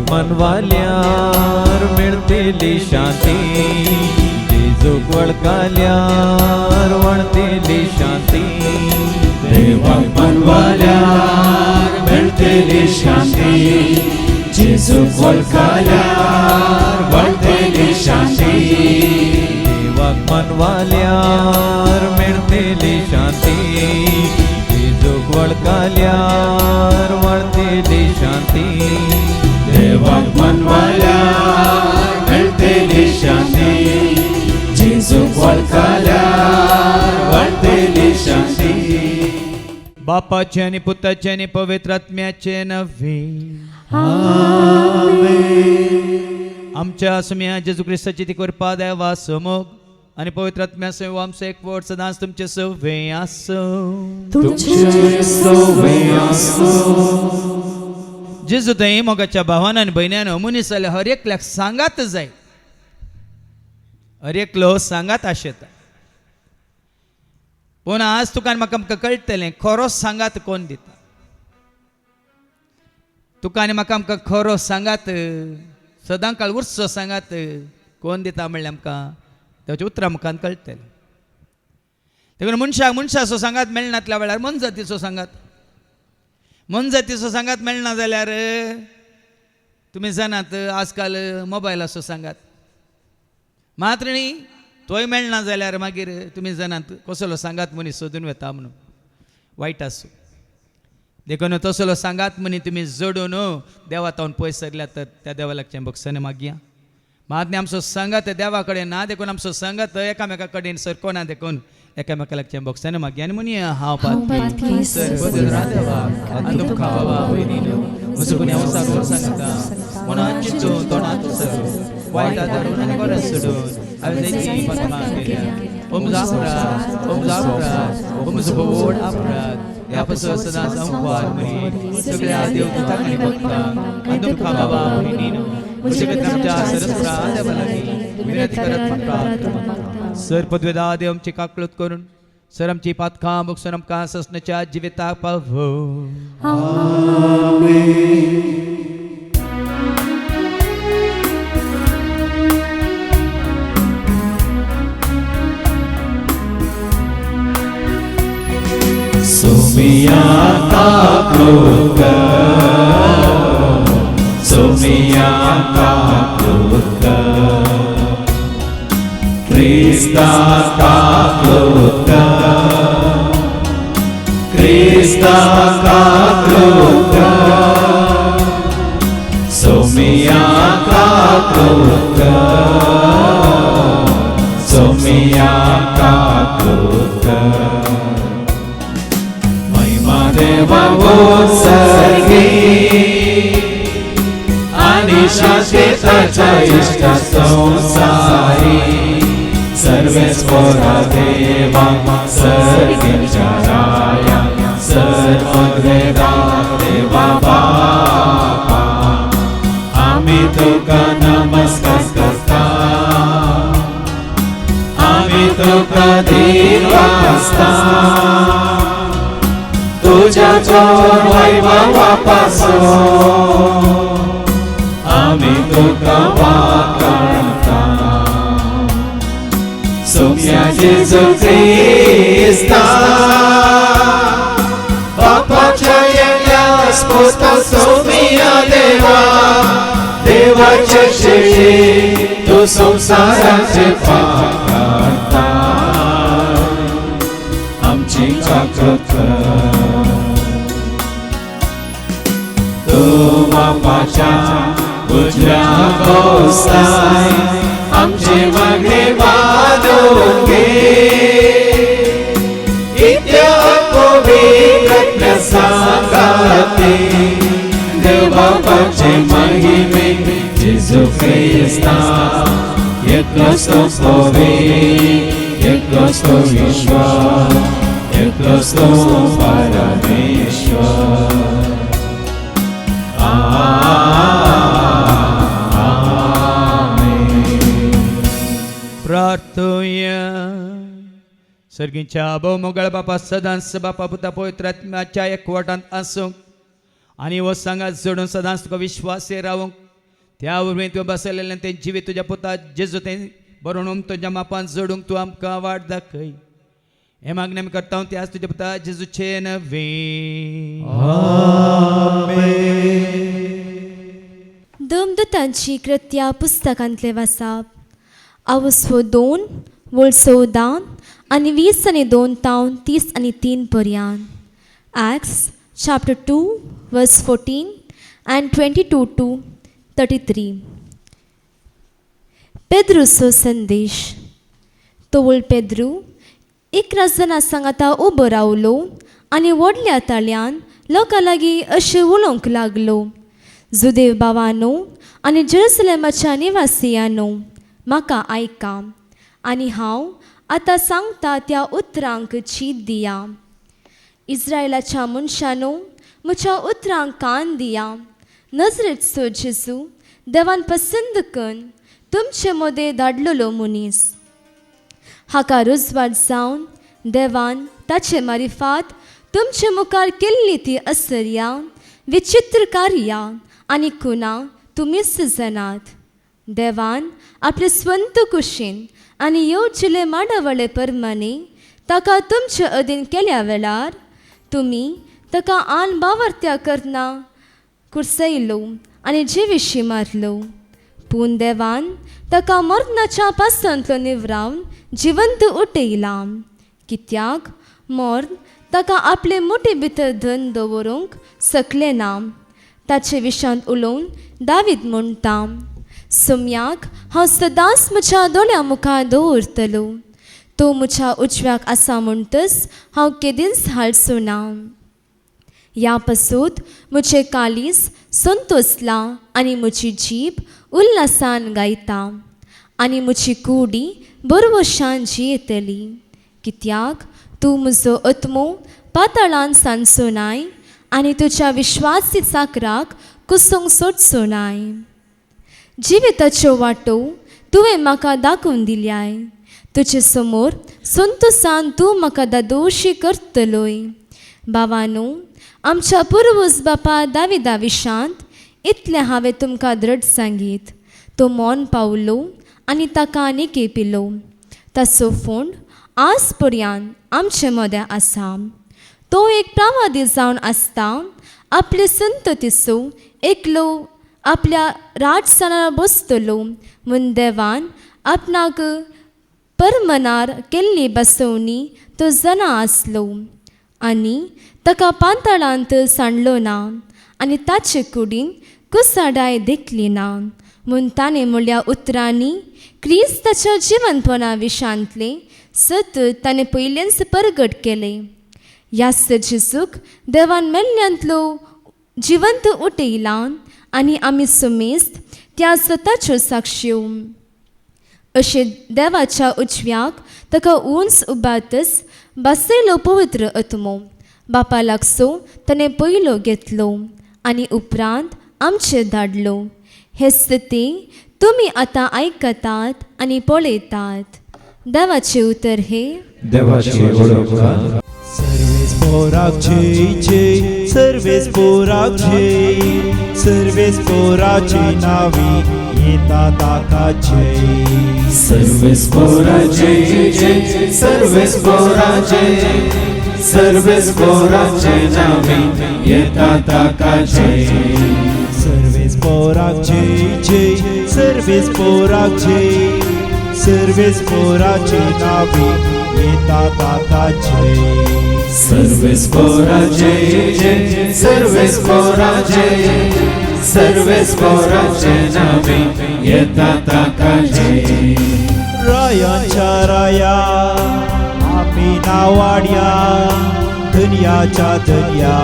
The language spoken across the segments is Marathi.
मनवाल्यार मिळतेली शांती, जेजूक वळखल्यार वळतेली शांती, देवाक मनवाल्यार मेळटली शांती, जेजूक वळखल्यार वळटली शांती, देवाक मनवाल्यार मिळतेली शांती, जेजूक वळखल्यार वळतेली शांती, देवाक मनवाल्यार मेळटली शांती, जेजूक वळखल्यार वळटली शांती. बापाचे आणि पुताचे आणि पवित्र आत्म्याचे नव्हे. आमच्या सुम्या जेजू ख्रिस्ताची ती कृपा देवा समोग आणि पवित्र आत्म्या सैव आमचे एक वट सदांच तुमचे सवे आसो. जेजू थंय मोगाच्या भावान आनी भयण्यान मनीस जाल्यार हर एकल्याक सांगात जाय, हर एकलो सांगात आशेता. पूण आज तुका म्हाका आमकां कळटलें खरो सांगात कोण दिता. तुका आनी म्हाका आमकां खरो सांगात सदां काळ उर्सो सांगात कोण दिता म्हणल्यार आमकां ताचें उतरां मुखान कळटलें. देखून मनशाचो सांगात मेळनातल्या वेळार मन जातीचो सांगात, मन जातीचो सांगात मेळना जाल्यार तुमी जाणात आजकाल मोबायलाचो सांगात. मात्र न्ही तोय मेळना जाल्यार मागीर तुमी जाणात कसलो सांगात मनीस सोदून वेता म्हणून वायट आसूं. देखून तसलो सांगात मनी तुमी जोडून देवा तावन पयस सरल्या तर त्या देवालाचे भक्साने मागया. मागणी आमचो संगत देवा कडेन ना, देखून आमचो संगत एकामेका कडेन सरको ना, देखून एकामेका लागचे भक्साने मागया. आनी म्हणी हांव पातकी देवा आनी तुमकां बाबा भयणीनो म्हजो कोणी हांव सांगता मनात चिंतून तोंडात सरून वायट आदारून आनी बरें सोडून हांवें तेची पथकां केल्या. ओम जापराध ओम जापराध ओम व्हड अपराध ह्या पासून सदांच संवाद म्हणी सगळ्या देवदूतांक आनी भक्तांक आनी तुमकां बाबा भयणीनो म्हजे खातीर आमच्या सरस्वता देवा लागीं विनंती करत म्हणटा. सर पदवेदार देव आमची काकळूत करून सर आमची पातकां बगसून आमकां ससनाच्या जिविताक पावो. Sumia kakluka, Sumia kakluka, Krista kakluka, Krista kakluka, Sumia kakluka, Sumia kakluka. देवा उत्सर्गी आणि शाश्वताच्या इष्ट संसारी सर्वेश्वरा देवा सर्गेच्या राया सर्ववेदा देवा बापा आम्ही तुका नमस्कार करता, आम्ही तुका दिवासता तुझ्या चोर वैभवापासून आम्ही तुका वाखाणता. सोम्या जेजू ख्रिस्ता बापाच्या येल्या स्फोट सोम्या देवा देवाचे शेळी तू संसाराचे पाखडता. आमची काकळूत बापाच्या उजव्या गोसाय आमचे मागे बांधून घे. इत्या पवित्र सांगाते देव बापाचे महिमे जेजू ख्रिस्ता एकलोच तो पवित्र एकलोच तो ईश्वर एकलोच तो परमेश्वर. प्रार्थोया. सर्गीच्या भोवमोगळ बापा सदांच बापा पुता पवित्र आत्म्याच्या एकवटांत आसूंक आनी हो सांगात जोडून सदांच तुका विश्वासी रावूंक त्या उर्वें तुवें बसयलेलें तें जिवीत तुज्या पुता जेजू तें बरोवन तुज्या मापान जोडूंक तूं आमकां वाट दाखय. हे मागणें आमी करता ते आज तुज्या पुता जेजूचे नवे. देवदूतांची कृत्या पुस्तकांतले वाचप. आवस्व 2 वळ 14 आनी 20 आनी 2 तावन 30 आनी 3 पर्यंत. Acts chapter 2 verse 14 and 22 to 33. पेद्रूचो संदेश. तो वळ पेद्रू 11 जाणां सांगाता उबो रावलो आनी व्हडल्या ताळ्यान लोकां लागीं अशें उलोवंक लागलो. जुदेव भावांनो आनी जेरुसलेमाच्या निवासियांनो, म्हाका आयका आनी हांव आतां सांगता त्या उतरांक चीत दिया. इस्रायलाच्या मनशांनो, म्हज्या उतरांक कान दिया. नजरेचो जेजू देवान पसंद करून तुमचे मदें धाडलेलो मनीस. हाका रुजवात जावन देवान ताचे मारिफात तुमचे मुखार केल्ली ती असर्या, विचित्र कार्या आनी खुनां तुमीच जाणात. देवान आपले स्वंत कुशीन आनी येवजिल्ले माडावळे परमाने ताका तुमचे अधीन केल्या वेळार तुमी ताका आन बावर्त्या करना कुर्सयलो आनी जिवीशी मारलो. पूण देवान ताका मरणाच्या पासांतलो निवरावन जिवंत उठयला. कित्याक मरण ताका आपले मुठी भितर धन दवरूंक सकले ना. ताचे विशांत उलोवन दावीद म्हणटा, सुम्याक हांव सदांच म्हज्या दोळ्या मुखार दवरतलो. तो म्हज्या उजव्याक आसा म्हणटच हांव केदींच हालचो ना. ह्या पासून म्हजें कालीस संतोसला आनी म्हजी जीब उल्हासान गायता आनी म्हजी कुडी बरवशान जियेतली. कित्याक तूं म्हजो आत्मो पाताळान सांडचो नाय आनी तुज्या विश्वासी चाकराक कुसूंक सोडचो नाय. जिविताच्यो वाटो तुवें म्हाका दाखोवन दिल्याय. तुजे समोर संतोसान तूं म्हाका दादोशी करतलोय. भावांनो, आमच्या पुर्वज बापा दाविदा विशांत इतलें हांवें तुमकां दृढ सांगीत. तो मौन पावलो आनी ताका निके पिलो. ताचो फोंड आज पर्यंत आमचे मदें आसा. तो एक प्रवादी जावन आसता आपले संततीचो एकलो आपल्या राजस्थानार बसतलो म्हूण देवान आपणाक परमनार केल्ली बसवणी तो जाणा आसलो आनी ताका पाताळांत सांडलो ना आनी ताचे कुडीन कुसाडाय देखली ना. म्हूण ताणें म्हणल्या उतरांनी क्रिस्ताच्या जिवंतपणा विशांतले सतत ताणें पयलेंच परगट केलें. ह्याच जेजूक देवान मेल्ल्यांतलो जिवंत उठयला आनी आमी सुमेस्त त्या स्वताच्यो साक्षीयो. अशें देवाच्या उजव्याक ताका उंच उबातच बसयलो पवित्र आत्मो बापा लागसो ताणें पयलो घेतलो आनी उपरांत आमचे धाडलो. हे स्थिती तुमी आतां आयकतात आनी पळयतात. देवाचे उतर हे देवाचे ओळख. सर्वेस पोराक जय जय, सर्वेस पोराक जय, सर्वेस पोराची नावी येता ताका जय. सर्वेस पोरा जय जय, सर्वेस पोरा जय, सर्वेस पोराचे नावी येता ताका जय. सर्वेस पोराक जय जय, सर्वेस पोराक जय, सर्वेस पोराची नावी येता ताका जय. सर्वेस पोरा जय जय, सर्वेस पोरा जय, सर्वेस पोराचे नावी येता ताका जय. रायांच्या राया आमी नावाड्या, दुनियाच्या दुनिया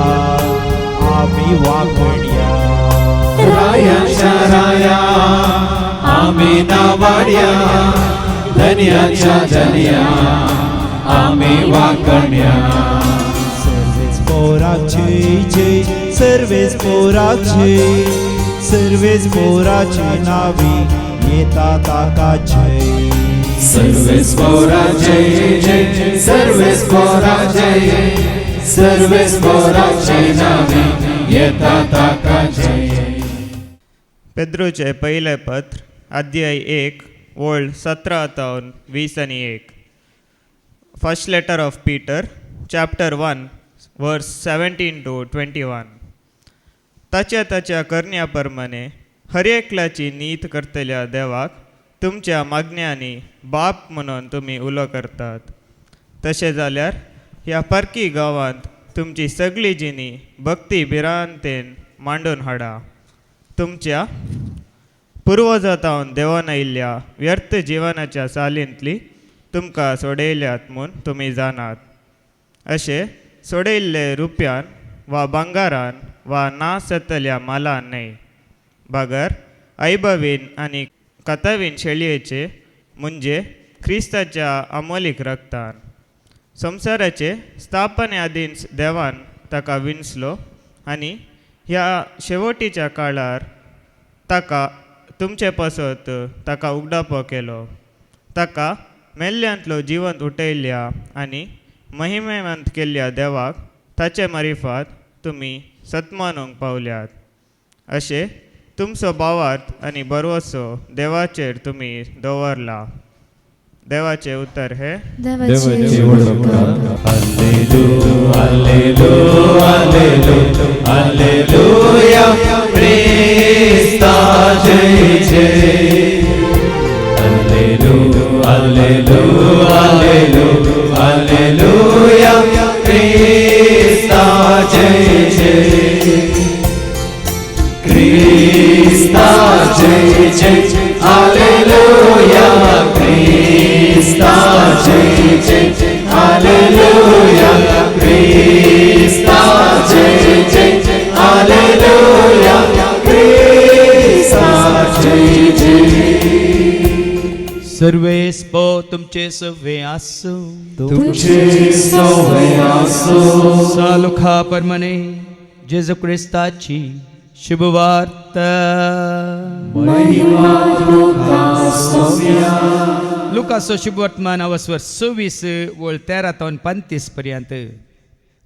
आमी वागण्या. रायाच्या राया आमी नावाड्या, धन्याच्या धन्या आमी वाकण्या. सर्वेस पोराक जय जय, सर्वेस पोराक जय, सर्वेस पोराची नावी येता ताका जय. सर्वेस पोरा जय जय, सर्वेस पोरा जय, सर्वेस पोराचे नावी येता ताका जय. पेद्रूचे पहिले पत्र अध्याय 1 वोळ 17 ते 21. First letter of Peter chapter 1 verse 17 to 21. ताच्या करण्याप्रमाणे हर एकल्याची नीत करतल्या देवाक तुमच्या मागण्यांनी बाप म्हणून तुम्ही उलो करतात. तशें जाल्यार ह्या परकी गांवांत तुमची सगळी जिणी भक्ती भिरांतेन मांडून हाडा. तुमच्या पुर्वजांतावन देवान आयिल्ल्या व्यर्थ जिवनाच्या चालींतली तुमकां सोडयल्यात म्हूण तुमी जाणात. अशें सोडयल्ले रुपयान वा भांगारान वा नाश जातल्या मालान न्हय, बागर आईबावीन आनी कातावीन शेळयेचे म्हणजे क्रिस्ताच्या अमोलीक रक्तान. संवसाराचे स्थापने आदीन देवान ताका विंचलो आनी ह्या शेवटीच्या काळार ताका तुमचे पासत ताका उगडापो केलो. ताका मेल्ल्यांतलो जिवंत उठयल्या आनी महिमेवंत केल्ल्या देवाक ताचे मारिफात तुमी सत्मानूंक पावल्यात. अशें तुमचो भावार्थ आनी बरवसो देवाचेर तुमी दवरला. देवाचे उतर हे देवाचे हालेलुया क्रिस्ता जय जय. हालेलुया हालेलुया क्रिस्ता जय जय. क्रिस्ता जय जय. हालेलुया क्रिस्ता जय जय. हालेलुया क्रिस्ता जय जय. हालेलुया क्रिस्ता जय जय. सर्वेस्पो तुमचे सवे आसो, तुमचे सवे आसो. सालुखा परमने जेजू क्रिस्ताची शुभवार्ता. महिमा लुकासोव्या. लुकासो शुभवर्तमान अवस्वर 26 वोळ 13 ते 35 पर्यंत.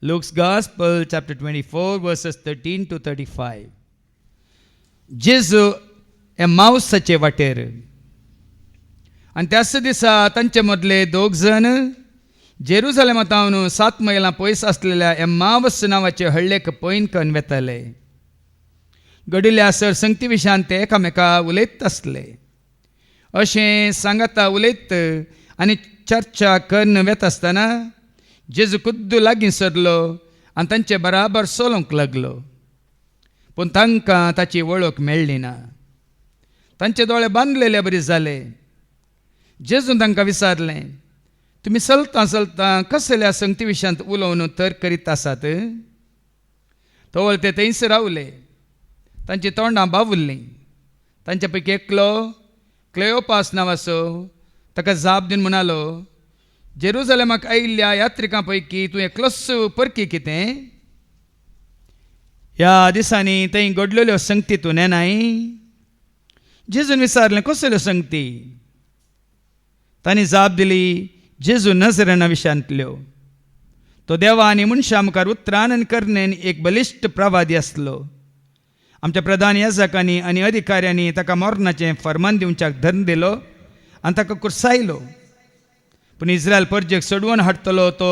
Looks gospel chapter 24 versus 13 to 35. जेजू एम्माउसाचे वाटेर आनी त्याच दिसा तांचे मदले 2 जण जेरुसलेमांतावन 7 मैलां पयस आसलेल्या एम्मावस नांवाचे हळ्ळेक पयनकन वेताले. घडिल्ल्या सरसंगती विशयान ते एकामेका उलयत आसले. अशें सांगाता उलयत आनी चर्चा करून वेत आसतना जेजू खुद्द लागीं सरलो आनी तांचे बराबर सोलोंक लागलो. पूण तांकां ताची वळख मेळ्ळी ना. तांचे दोळे बांदलेले बरे जाले. जेजून तांकां विचारलें, तुमी चलतां चलतां कसल्या संगती विशयांत उलोवन तर्क करीत आसात? तोवर ते थंयच रावले. तांची तोंडां बावुरलीं. तांचे पैकी एकलो क्लेओपास नांवाचो ताका जाप दिवन म्हणालो, जेरुसलेमाक आयिल्ल्या यात्रिकां पैकी तूं एकलोच परकी कितें? ह्या दिसांनी थंय घडलेल्यो संगती तूं नेनाय? जेजून विचारलें, कसल्यो संगती? तांणी जाप दिली, जेजू नजरेना विशयांतल्यो. तो देवा आनी मनशां मुखार उतरान आनी करनेन एक बलिश्ट प्रवादी आसलो. आमच्या प्रधान याजकांनी आनी अधिकाऱ्यांनी ताका मरणाचें फर्मान दिवच्याक धन दिलो आनी ताका कुरसायलो. पूण इस्रायल परजेक सोडवून हाडटलो तो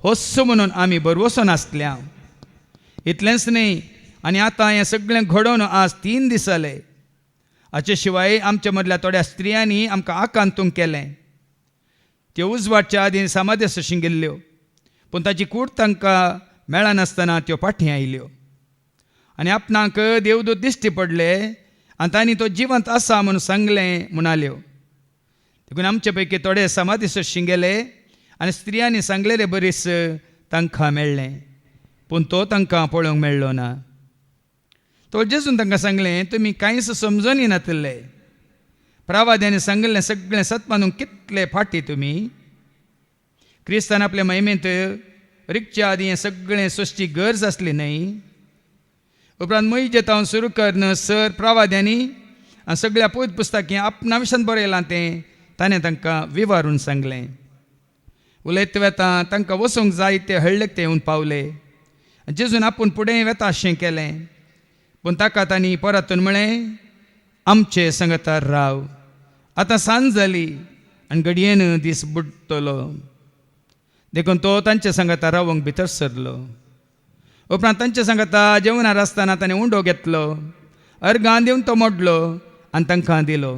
होस्सो म्हणून आमी बरवसो नासल्या. इतलेंच न्ही, आनी आतां हें सगळें घडोवन आज 3 दीस जाले. हाचे शिवाय आमच्या मदल्या थोड्या स्त्रियांनी आमकां आकांतूंक केलें. त्यो उजवाडच्या आदीं समाधी अशें गेल्ल्यो, पूण ताची कूड तांकां मेळनासतना त्यो फाटीं आयल्यो. आनी आपणाक देवदूत दिश्टी पडले आनी तांणी तो जिवंत आसा म्हणून सांगलें म्हणाल्यो. देखून आमचे पैकी थोडे समाधी सोडशीं गेले आनी स्त्रियांनी सांगलेले बरीस तांकां मेळ्ळें, पूण तो तांकां पळोवंक मेळ्ळो ना. तो जेजून तांकां सांगलें, तुमी कांयच समजून येनातले. प्रवाद्यांनी सांगलें सगळें सत मानून कितले फाटी तुमी? क्रिस्तान आपल्या महिमेंत रिकच्या आदीं हें सगळें सोंसची गरज आसली न्हय. उपरांत मयजे तावन सुरू करन सर प्रवाद्यांनी आनी सगळ्या पवित्र पुस्तकांत आपणा विशयान बरयलां तें ताणें तांकां विवारून सांगलें. उलयत वेता तांकां वचूंक जाय ते हळ्ळेक ते येवन पावले. जेजून आपूण फुडें वेता अशें केलें. पूण ताका तांणी परतून म्हळें, आमचे संगतार राव. आतां सांज जाली आनी घडयेन दीस बुडटलो देखून तो तांचे सांगाता रावंक भितर सरलो. उपरांत तांचे सांगाता जेवणार आसतना ताणें उंडो घेतलो, अर्गां दिवन तो मोडलो आनी तांकां दिलो.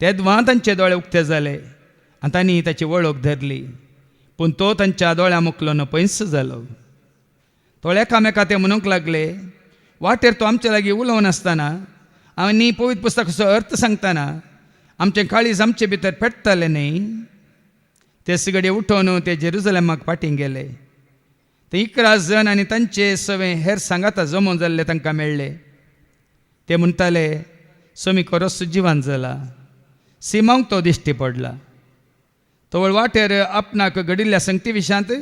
तेदवां तांचे दोळे उक्ते जाले आनी तांणी ताची वळख धरली. पूण तो तांच्या दोळ्यां मुखलो न पयस जालो. थोडे एकामेका ते म्हणूंक लागले, वाटेर तो आमचे लागीं उलोवन आसतना आनी पवित्र पुस्तकाचो अर्थ सांगतना आमचें काळीज आमचे भितर पेट्टलें न्ही. ते सगळे उठोवन ते जेरुसलेमाक फाटीं गेले. ते 11 जण आनी तांचे सवे हेर सांगाता जमो जाल्ले तांकां मेळ्ळे. ते म्हणटाले, सोमी खरोच जिवान जाला. सिमोंक तो दिश्टी पडला. तो वाटेर आपणाक घडिल्ल्या संगती विशांत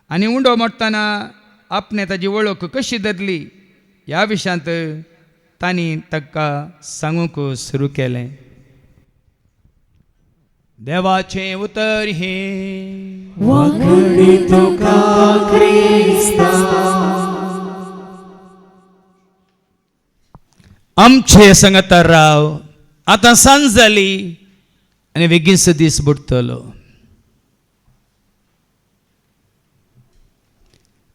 आनी उंडो मोडटाना आपणे ताजी वळख कशी धरली ह्या विशांत तांणी ताका सांगूंक सुरू केलें. देवाचें उतर हे वखडी तुका क्रिस्ता. आमचे सांगातार राव. आतां सांज जाली आनी बेगीनचो दीस बुडटलो.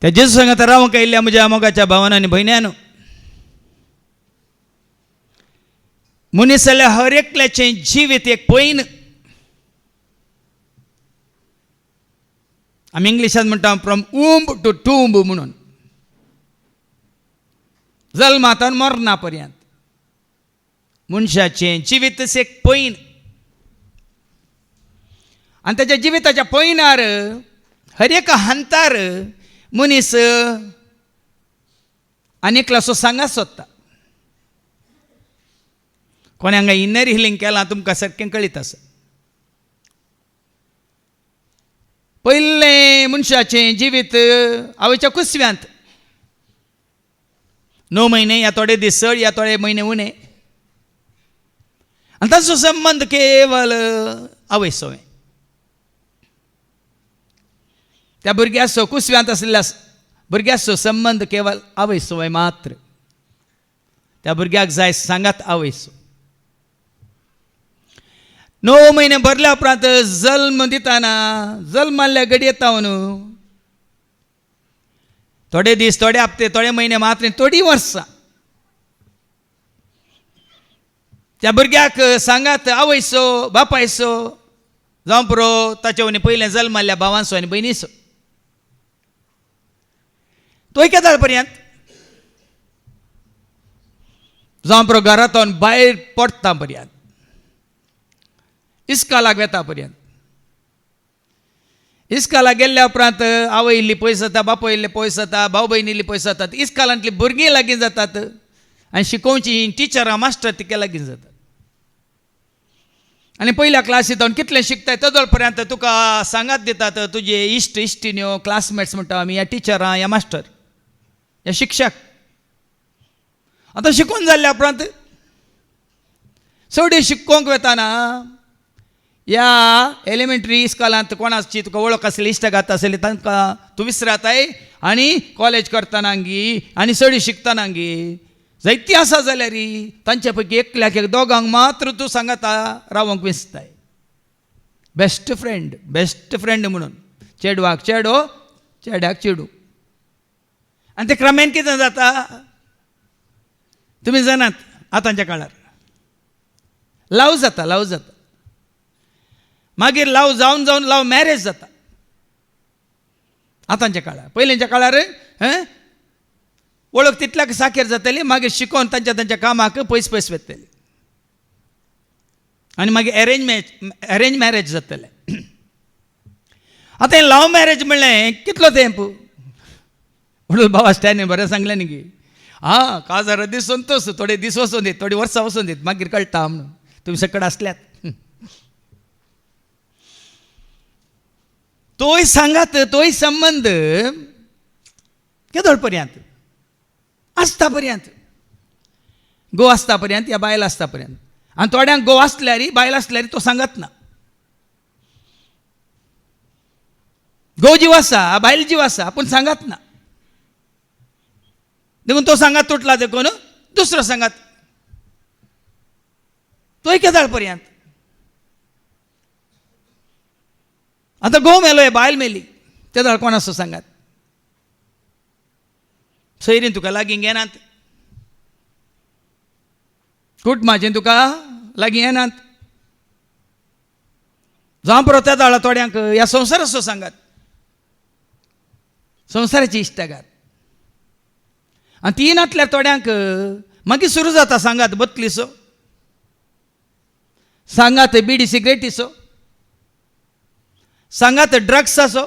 त्या जेजू सांगातार रावंक आयिल्ल्या म्हज्या मोगाच्या भावान आनी भयण्यानो, मनीस जाल्यार हर एकल्याचें जिवीत एक पयन. आमी इंग्लिशांत म्हणटा फ्रॉम ऊंब टू टूंब म्हणून, जल्मांतल्यान मरणा पर्यंत मनशाचें जिवीत एक पयन. आनी ताच्या जिविताच्या पयनार हर एका हांतार मनीस आनीकल्याचो सांगात सोदता. कोण्या हांगा इनर हिलींग केलां तुमकां सारकें कळीत आसा. पयलें मनशाचें जिवीत आवयच्या कुसव्यांत 9 म्हयने या थोडे दीस चड या थोडे म्हयने उणे. आनी ताचो संबंद केवल आवय सोवें. त्या भुरग्याचो कुसव्यांत आसलेल्या भुरग्याचो संबंद केवल आवय सोवें मात्र. त्या भुरग्याक जाय सांगात आवयचो. 9 म्हयने भरल्या उपरांत जल्म दितना जल्माल्या घडये तावन थोडे दीस थोडे हप्ते थोडे म्हयने मात्र थोडीं वर्सां त्या भुरग्याक सांगात आवयचो बापायचो जावं पुरो ताचे वनी पयलें जल्माल्या भावांचो आनी भयणीचो. तो केदार पर्यंत जावं पुरो घरांतून भायर पडटा पर्यंत, इस्कालाक वेता पर्यंत. इस्कालाक गेल्ल्या उपरांत आवय इल्ली पयस जाता, बापूय इल्ले पयस जाता, भाव भयण इल्ली पयस जातात. इस्कालांतली भुरगीं लागीं जातात आनी शिकोवची टिचरां मास्टर तिके लागीं जातात. आनी पयल्या क्लासींत जावन कितलें शिकताय तदोळ पर्यंत तुका सांगात दितात तुजे इश्ट इश्टिन्यो क्लासमेट्स म्हणटा आमी, ह्या टिचरां ह्या मास्टर ह्या शिक्षक. आतां शिकून जाल्ल्या उपरांत चड शिकोवंक वेताना ह्या एलिमेंटरी इस्कॉलांत कोणाची तुका वळख आसली इश्टगात आसली तांकां तूं विसराताय. आनी कॉलेज करतनांगी आनी चड शिकतनांगी जायतीं आसा जाल्यार तांचे पैकी एकल्याक एक दोगांक मात्र तूं सांगाता रावंक विसताय. बेस्ट फ्रेंड म्हणून. चेडवाक चेडो चेड्याक चेडू. आनी ते क्रमेन कितें जाता तुमी जाणात. आतांच्या काळार लव जाता मागीर लव जावन लव मॅरेज जाता. आतांच्या काळार पयलींच्या काळार वळख तितल्याक साखेर जाताली. मागीर शिकोवन तांच्या कामाक पयस वतली आनी मागीर अरेंज मॅरेज जातले. आतां हें लव मॅरेज म्हणलें कितलो तेंप म्हणून बाबा स्टॅनी बरें सांगलें न्ही की काजार दीस संतोष थोडे दीस वचून दीत थोडी वर्सां वचून दीत मागीर कळटा म्हणून तुमी सकड आसल्यात. तोय सांगात तोय संबंद केदोळ पर्यंत आसता पर्यंत गो आसता पर्यंत या बायल आसता पर्यंत. आनी थोड्यांक गो आसल्यार बायल आसल्यार तो सांगत ना. गो जीव आसा बायल जीव आसा पूण सांगत ना. देखून तो सांगात तुटला देखून दुसरो सांगात तोय केदाळ पर्यंत आता घोव मेलोय बायल मेली तेदाळ कोण असो सांगात सैरीन तुका लागीं येनात कुटुंबाचें तुका लागीं येनात जावं परत तेदाळा थोड्यांक ह्या संवसार असो सांगात संवसाराची इश्टागात आनी ती नातल्यार थोड्यांक मागीर सुरू जाता सांगात बतलीसो सांगात बिडी सिगरेटीसो सांगात ड्रग्स असो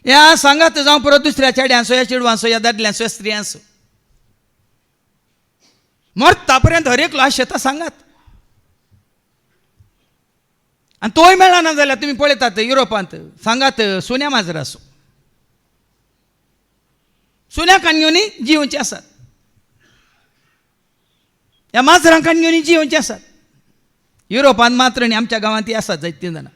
या सांगात जावं परत दुसऱ्या चेड्यांचो या चेडवांचो या दादल्यांचो या स्त्रियांचो मरता पर्यंत हर एकलो आश येता सांगात आनी तोय मेळना जाल्यार तुमी पळयतात युरोपांत सांगात सुन्या माजर आसो सुन्या काणयोनी जिवचे आसात ह्या माजरां काणयोनी जिवचे आसात युरोपांत मात्र आनी आमच्या गांवांत ती आसात जायतीं जाणां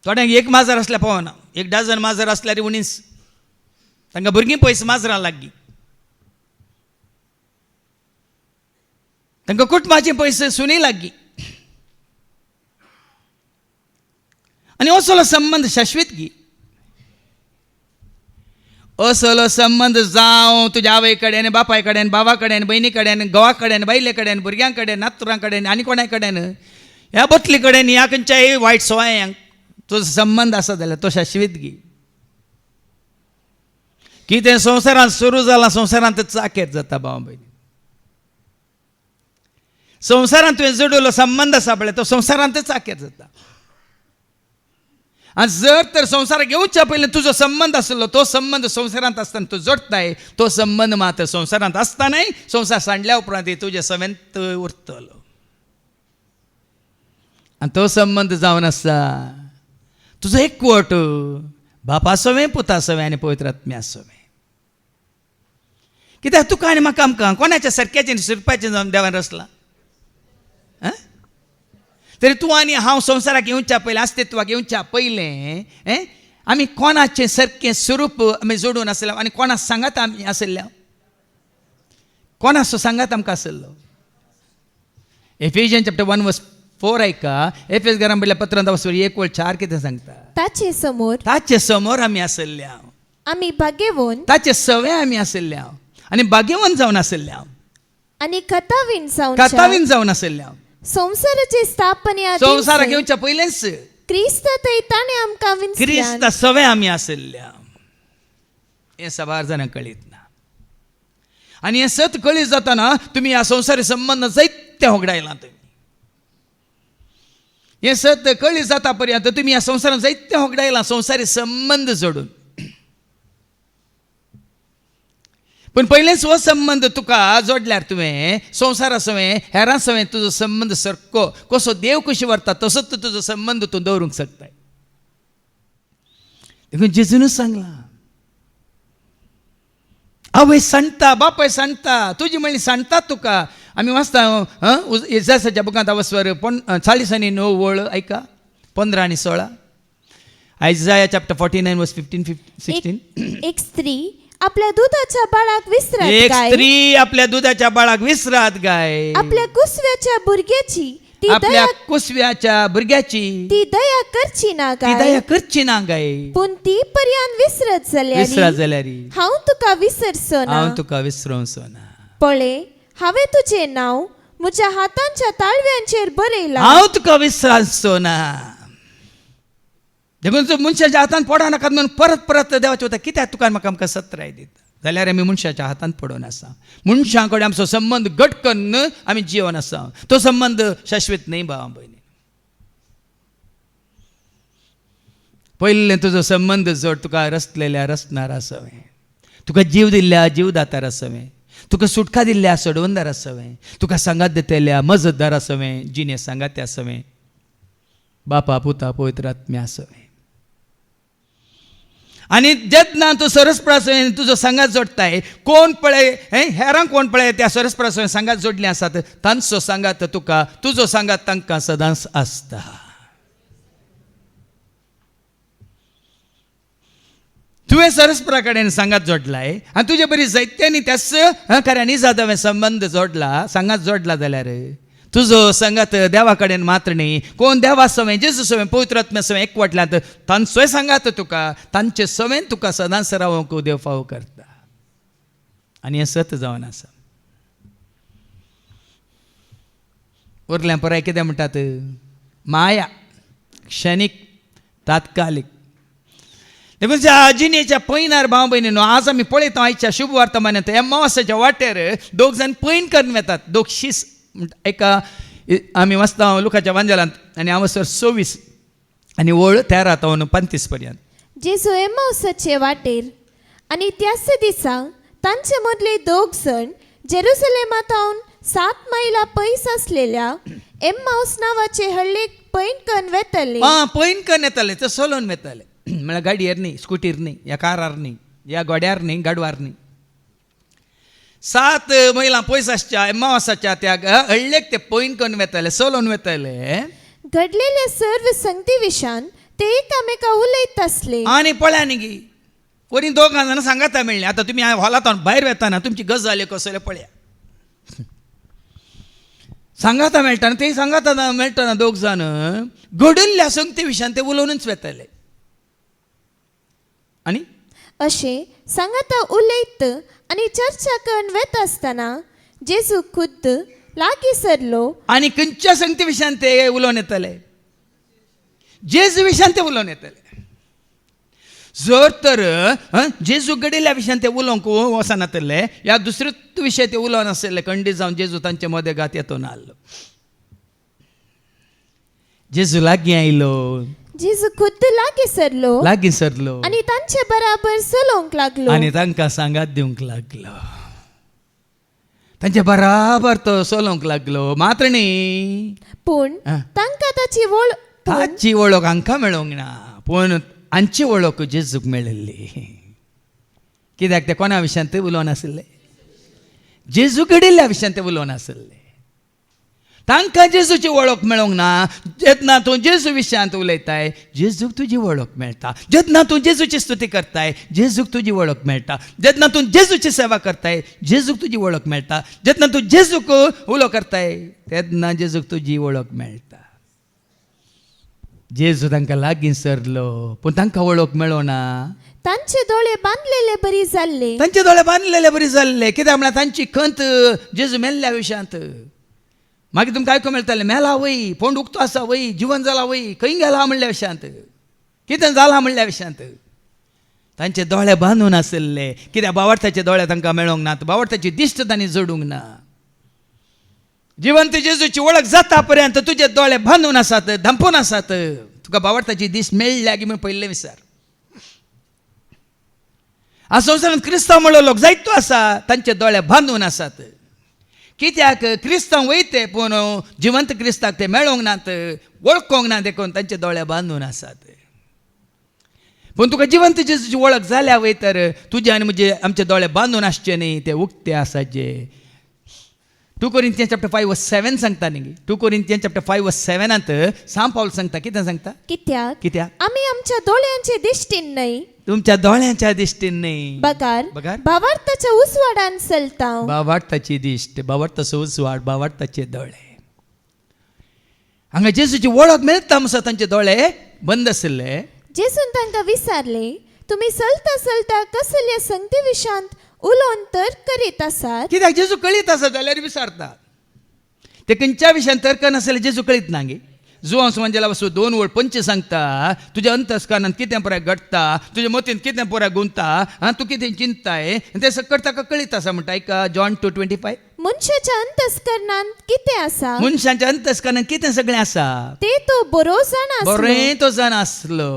थोड्यांक एक माजर असल्यार पवना एक डझन माजर असल्यार उणीस तांकां भुरगीं पयस माजरां लागीं तांकां कुटुंबाचें पयस सुनी लागीं आनी असलो संबंध शाश्वत गी असलो संबंध जावं तुज्या आवय कडेन बापाय कडेन भावा कडेन भयणी कडेन घोवा कडेन बायले कडेन भुरग्यां कडेन नातुरां कडेन आनी कोणाय कडेन ह्या बतली कडेन ह्या खंयच्याय वायट सवयांक तुजो संबंध आसा जाल्यार तो शाश्वत गी कितें संवसारांत सुरू जालां संवसारांत चाकेर जाता भावा भयणी संवसारांत तुवें जोडिल्लो संबंध आसा पळय तो संवसारांत चाकेर जाता आनी जर तर संवसार घेवच्या पयलीं तुजो संबंध आसलो तो संबंध संवसारांत आसतना तूं जोडटाय तो संबंध मात संवसारांत आसतानाय संवसार सांडल्या उपरांत तुजे सवेंत उरतलो आनी तो संबंध जावन आसा तुजो एकवट बापा सवें पुता सवें आनी पवित्र आत्म्या सवें कित्याक तुका आनी म्हाका आमकां कोणाच्या सारक्याचें शिरपाचें जावन देवान रचलां तरी तूं आनी हांव संवसाराक येवच्या पयलें अस्तित्वाक येवच्या पयलें आमी कोणाचें सारकें स्वरूप आमी जोडून आसल्या आनी कोणा सांगात आमी आसल्या कोणाचो सांगात आमकां आसलो एफिजियन्स चॅप्टर 1:4 ऐका एफेस घरां पयल्या पत्रांत 1:4 कितें सांगता ताचे समोर आमी आसल्या आमी भाग्यवान ताचे सवे आमी आसल्या आनी भाग्यवान जावन आसल्या आनी कथावीन जावन आसल्या संसाराचे स्थापने संवसाराक येवच्या पयलेंच क्रिस्त थंय ताणें आमकां क्रिस्त सवे आमी आसल्या हें साबार जाणांक कळीत ना आनी हें सत कळीत जाताना तुमी ह्या संवसारी संबंद जायते होगडायला तुमी हें सत कळीत जाता पर्यंत तुमी ह्या संवसारान जायते होगडायला संवसारी संबंध जोडून पण पयलेंच हो संबंध तुका जोडल्यार तुवें संवसारा सवें हेरां सवें तुजो संबंध सारको कसो देव कशी व्हरता तसोच तुजो संबंध तूं दवरूंक शकता देखून जेजूनच सांगलां आवय सांडटा बापाय सांडटा तुजी म्हणली सांडटा तुका आमी वाचता इसायाच्या बुकांत 40:9 ऐका 15 आणि 16 आयजाया चॅप्टर 49:15-16 एक स्त्री आपल्या दुधाच्या बाळाक विसरात एक गाय स्त्री आपल्या दुधाच्या बाळाक विसरात गाय आपल्या कुसव्याच्या भुरग्याची आपल्या कुसव्याच्या भुरग्याची ती दया करची ना ती गाय दया करची ना गाय पूण ती पर्यंत विसरत जाल्यार हांव तुका विसरसो ना हांव तुका विसरूंसो ना पळय हांवें तुजें नांव म्हज्या हातांच्या ताळव्यांचेर बरयलां हांव तुका विसरांचो ना देखून तूं मनशाच्या हातांत पडो नाका म्हणून परत परत देवाचें वता कित्याक तुका म्हाका आमकां सत्राय दिता जाल्यार आमी मनशाच्या हातांत पडून आसा मनशां कडेन आमचो संबंध घट करून आमी जिवन आसा तो संबंध शाश्वत न्ही भावा भयणी पयलें तुजो संबंध जोड तुका रचलेल्या रचणारा सवें तुका जीव दिल्ल्या जीवदातार आसवें तुका सुटका दिल्ल्या सोडवणदार आसवें तुका सांगात दितेल्या मजतदार आसवें जिणे सांगाते आसवें बापा पुता पवित्र आत्म्या आसवें आनी जेन्ना तूं सरस्प्रासवें तुजो सांगात जोडटाय कोण पळय हेरांक कोण पळय त्या सरस्प्रासवें सांगात जोडलें आसात तांचो सांगात तुका तुजो सांगात तांकां सदांच आसता तुवें सरस्परा कडेन सांगात जोडलाय आनी तुजे बरी जायत्यांनी त्याच खऱ्यांनी जादवें संबंध जोडला सांगात जोडला जाल्यार तुजो संगात देवा कडेन मात्र न्ही कोण देवा सवें जेजू सवें पवित्र आत्म्या सवें एकवटल्यात तांचोय सांगात तुका तांचे सवें तुका सदांच रावूंक देव फावो करता आनी हें सत जावन आसा. उरल्या पुराय कितें म्हणटात माया क्षणीक तात्कालीक. देखून जिणेच्या पैनार भाव भयणीनो आज आमी पळयता आयच्या शुभ वर्तमानांत एम्मावसाच्या वाटेर दोग जाण पैन करून येतात. दोग शीस एका आमी वाचता लुकाच्या वांजलांत आनी हांव वचर 26 आनी वळ 13 तावन 35 पर्यंत. जेजू एम्माउसाचे वाटेर आनी त्याच दिसा तांचे मदले दोग जण जेरुसलेमांतावन 7 मैला पयस आसलेल्या एम्माउस नांवाचे हळ्ळेक पैन करून वेतले. पैन करून येताले ते चलोवन वेताले म्हळ्यार गाडयेर न्ही स्कुटीर न्ही या कारार न्ही या गोड्यार न्ही गाडवार न्ही. 7 मैलां पयस आसच्या एम्माउसाच्या त्या हळ्ळेक ते पैन करून वेताले चलोवन वेताले. घडलेल्या सर्व संगती विशान ते एकामेका उलयत आसले. आनी पळया न्ही गी कोणी दोगां जाणां सांगाता मेळ्ळें. आतां तुमी हॉलांत भायर वेताना तुमची गजाली कसले पळया सांगाता मेळटाना ते सांगाता मेळटाना दोग जाण घडल्ल्या संगती विशयान ते उलोवनूच वेताले. आनी अशें सांगाता उलयत आनी चर्चा करून वेत आसतना जेजू खुद्द लागीं सरलो आनी खंयच्या संगती विशयान ते उलोवन येताले जेजू विशयान ते उलोवन येताले. जर तर जेजू घडिल्ल्या विशयान ते उलोवंक वचनातले या दुसरेच विशय ते उलोवन आसले खंडीत जावन जेजू तांचे मदें गात येतो नाहलो. जेजू लागीं आयलो जेजू खुद्द लागीं सरलो आनी तांचे बराबर चलोवंक लागलो आनी तांकां सांगात दिवंक लागलो. तांचे बराबर तो चलोवंक लागलो मात्र न्ही पूण तांकां ताची वळख हांकां मेळोंक ना पूण हांची वळख जेजूक मेळिल्ली. कित्याक ते कोणा विशयान ते उलोवन आसले जेजू घडिल्ल्या विशयान ते उलोवन आसले. तांकां जेजूची वळख मेळोंक ना. जेन्ना तूं जेजू विशयांत उलयताय जेजूक तुजी वळख मेळटा. जेन्ना तूं जेजूची स्तुती करताय जेजूक तुजी वळख मेळटा. जेन्ना तूं जेजूची सेवा करताय जेजूक तुजी वळख मेळटा. जेन्ना तूं जेजूक उलो करताय तेन्ना जेजूक तुजी वळख मेळटा. जेजू तांकां लागीं सरलो पूण तांकां वळख मेळोना. तांचे दोळे बांदलेले बरी जाल्ले. तांचे दोळे बांदलेले बरी जाल्ले कित्याक म्हळ्यार तांची खंत जेजू मेल्ल्या विशयांत. मागीर तुमकां आयकूंक मेळटालें मेला वय फोंड उक्तो आसा वय जिवन जाला वय खंय गेला म्हणल्या विशयांत कितें जाला म्हणल्या विशयांत. तांचे दोळे बांदून आसले कित्याक बावर्थाचे दोळे तांकां मेळोंक नात. बावर्थाची दिश्ट तांणी जोडूंक ना. जिवंत जेजूची वळख जाता पर्यंत तुजे दोळे बांदून आसात धांपून आसात. तुका बावर्थाची दिश्ट मेळ्ळ्या की म्हण पयले विचार. ह्या संवसारांत क्रिस्तांव म्हणलो लोक जायतो आसा तांचे दोळे बांदून आसात. कित्याक क्रिस्तांव वयते पूण जिवंत क्रिस्ताक ते मेळोंक नात वळखोंक ना देखून तांचे दोळे बांदून आसात. पूण तुका जिवंत जेजूची वळख जाल्या वयतर तुजे आनी म्हजे आमचे दोळे बांदून आसचे न्ही ते उक्ते आसात जे 2 Corinthians chapter 5 verse 7 सांगता न्ही. 2 Corinthians chapter 5 verse 7 सांग पावल सांगता कितें सांगता कित्याक आमी आमच्या दोळ्यांचे दिश्टीन न्हय तुमच्या दोळ्यांच्या दिश्टीन न्हय बगार भावार्थाच्या उसवाडान चलता. भावार्थाची दिश्ट भावार्थाचो उसवाड भावार्थाचे दोळे. हांगा जेजूची वळख मेळटा म्हणसर तांचे दोळे बंद आसले. जेजून तांकां विचारले तुमी चलता चलता कसल्या संगती विशयांत उलोवन तर्क करीत आसात. कित्याक जेजू कळीत आसा जाल्यार विचारता. ते खंयच्या विशयान तर्क नासले जेजू कळीत ना गे. जुवांस म्हणजे वचून 2 वळ 5 सांगता तुज्या अंतस्करणांत कितें पुराय घडटा तुज्या मतींत कितें पुराय गुंता तूं कितें चिंतताय ते सकट ताका कळीत आसा म्हणटा. ऐका जॉन 2:25 मनशाच्या अंतस्करणांत कितें आसा मनशाच्या अंतस्करणांत कितें सगळें आसा ते तो बरो जाण बरें तो जाण आसलो.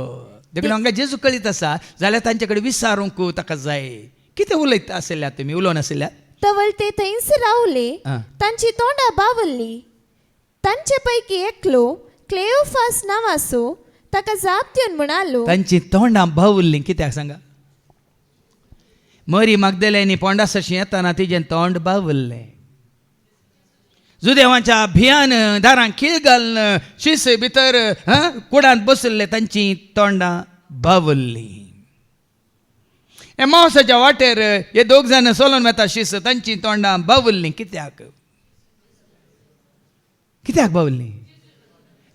देखून हांगा जेजू कळीत आसा जाल्यार तांचे कडेन विचारूंक ताका जाय कितें उलयता आसल्या तुमी उलोवन आसल्या. तवळ ते थंयच रावले. तांची तोंडां बावल्ली. तांचे पैकी एकलो क्लेओफास नांवाचो ताका जाप दिवन म्हणालो. तांची तोंडां बावल्लीं कित्याक सांगा. मरी मागदलेनी पोंडासशी येताना तिजें तोंड बावल्लें. जुदेवांच्या भियान दारांक खीळ घालन शीस भितर कुडांत बसले तांची तोंडां बावल्लीं. एमावसाच्या वाटेर हे दोग जाण सोलोन वेता शिस तांची तोंडां बावुल्लीं कित्याक बावुल्लीं?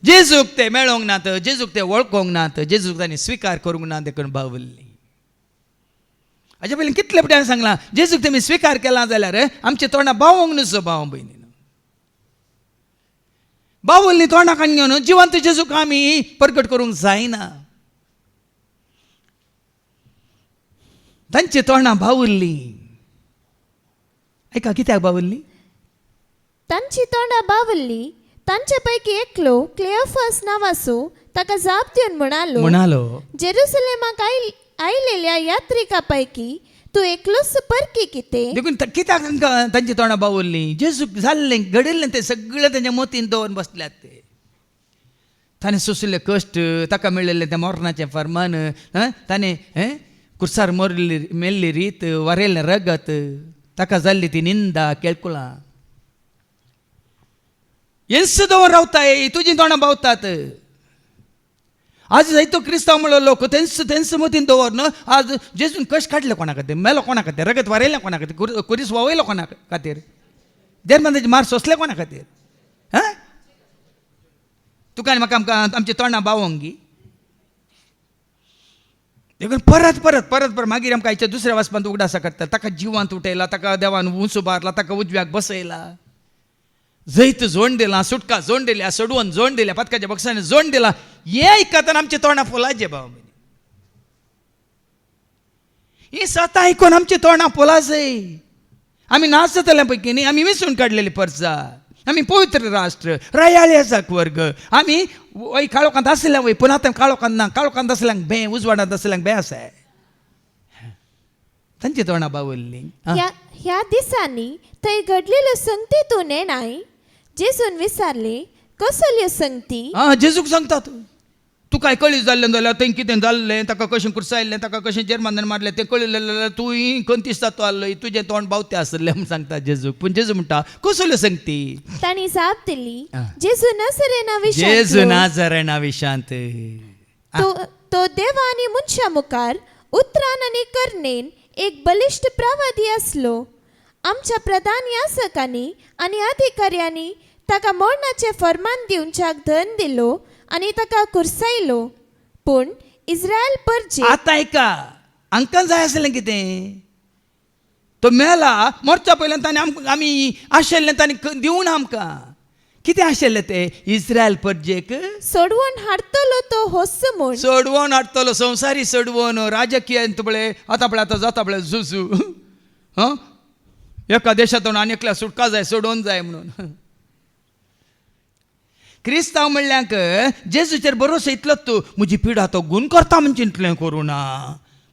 जेजूक ते मेळोंक नात, जेजूक ते वळखोंक नात, जेजूक तांणी स्विकार करूंक ना देखून बावुल्लीं. हाजे पयलीं कितले फुट्यान सांगलां जेजूक तेमी स्विकार केला जाल्यार आमचे तोंडां बावोंक नजो भाव भयणी. बावुल्लीं तोंडां घेवन जिवंत जेजूक आमी प्रकट करूंक जायना. तांची तोंडां बावुल्लीं. ऐका कित्याक बावुल्लीं? तांची तोंडां बावल्ली. तांचे पैकी एकलो क्लेओफास नावाचो ताका जाप दिवन म्हणालो जेरुसलेमाक आयलेल्या यात्रिका पैकी तूं एकलोच परकी कितें? देखून कित्याक तांकां तांची तोंडां बावुल्लीं? जेजूक जाल्लें घडिल्लें तें सगळें तेंच्या मोतीन दवरून बसल्यात ते. ताणें सोंसिल्ले कश्ट, ताका मेळिल्लें तें मरणाचें फर्मान, ताणें कुर्सार मेल्ली रीत, वारयल्लें रगत, ताका जाल्ली ती निंदा केळकुळां. येस दवरून रावताय, तुजी तोंडां बावतात. आज जायतो क्रिस्तांव म्हणलो लोक तेंच मतीन दवरन आज जेजून कश्ट काडले कोणा खातीर, मेलो कोणा खातीर, रगत वारयलें कोणा खातीर, कुरीस ववयलो कोणा खातीर, जर्मनाचे मार सोंसले कोणा खातीर? तुका आनी म्हाका आमकां आमची तोंडां बावोंक गी. देखून परत परत परत परत मागीर आमकां हाच्या दुसऱ्या वाचपांत उगडासा करता. ताका जिवांत उठयला, ताका देवान उंच उबारला, ताका उजव्याक बसयला, जैत जोड दिला, सुटका जोड दिल्या, सोडवून जोड दिल्या, पदकाच्या बक्षाने जोड दिला. हे आयकताना आमचे तोंडां फुलाचे भाव. हे स्वता आयकून आमची तोंडां फुलाजय. आमी नाचतल्या पैकी न्ही, आमी विसरून काडलेली परजा, आमी पवित्र राष्ट्र, रयाळी आसाक वर्ग, आमी वय काळोखांत आसल्या वय, पूण आतां काळोखांत ना. काळोखांत आसल्यांक भे, उजवाडांत आसल्यांक भे आसा. तांची तोंडां बावल्लीं. ह्या दिसांनी थंय घडलेल्यो संगती तूं नेणाय? जेजून विचारले, कसल्यो संगती? जेजूक सांगतात. तुका कळी जाल्लें जाल्यार थंय कितें जाल्लें, ताका कशें कुर्सायल्लें, ताका कशें जर्मनान मारलें तें कळिल्लें जाल्यार तूंय खंयतीस जातो आसलो, तुजें तोंड बावतें आसलें म्हूण सांगता जेजूक. पूण जेजू म्हणटा कसल्यो संगती? तांणी जाप दिली, जेजू नाझरेना विशांत. तो देवा आनी मनशा मुखार उतरान आनी कर्णेन एक बलिश्ट प्रवादी आसलो. आमच्या प्रधान याजकांनी आनी अधिकाऱ्यांनी ताका मरणाचें फर्मान दिवच्याक धन दिलो आनी ताका कुर्सायलो. पूण इस्रायल परजे आतां ऐका, हांकां जाय आसलें कितें? तो मेला, मरच्या पयलीं ताणें आमी आशिल्लें ताणें दिवूं ना आमकां. कितें आशिल्लें तें? इस्रायल परजेक सोडवून हाडटलो तो होस म्हूण. सोडवून हाडटलो, संवसारी सोडवून, राजकीय पळय आतां जाता पळय झुजू. एका देशांतून आनी एकल्या सुटका जाय, सोडोवन जाय म्हणून. क्रिस्तांव म्हणल्याक जेजूचेर भरोसो इतलोच तूं म्हजी पिडा तो गूण करता म्हणून चिंतलें करूं ना,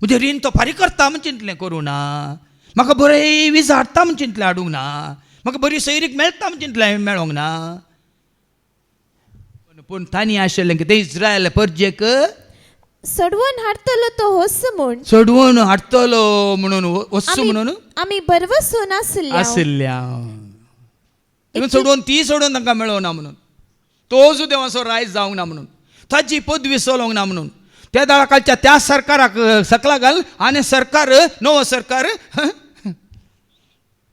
म्हजें रीण तो फारीक करता म्हणून चिंतलें करूं ना, म्हाका बरें वीज हाडटा म्हणून चिंतलें हाडूंक ना, म्हाका बरी सैरीक मेळटा म्हणून चिंतलें मेळोंक ना. पूण तांणी आशिल्लें कितें? इस्रायल परजेक सोडवून हाडटलो तो होस म्हूण. सोडवून हाडटलो म्हणून, वस्तू म्हणून आमी बरवसून आसल्या. सोडून तांकां मेळोना म्हणून, तो जो देवाचो रायज जावंक ना म्हणून, ताची पदवी चलोवंक ना म्हणून, त्या दाळा कालच्या त्या सरकाराक सकला घाल आनी सरकार नवो सरकार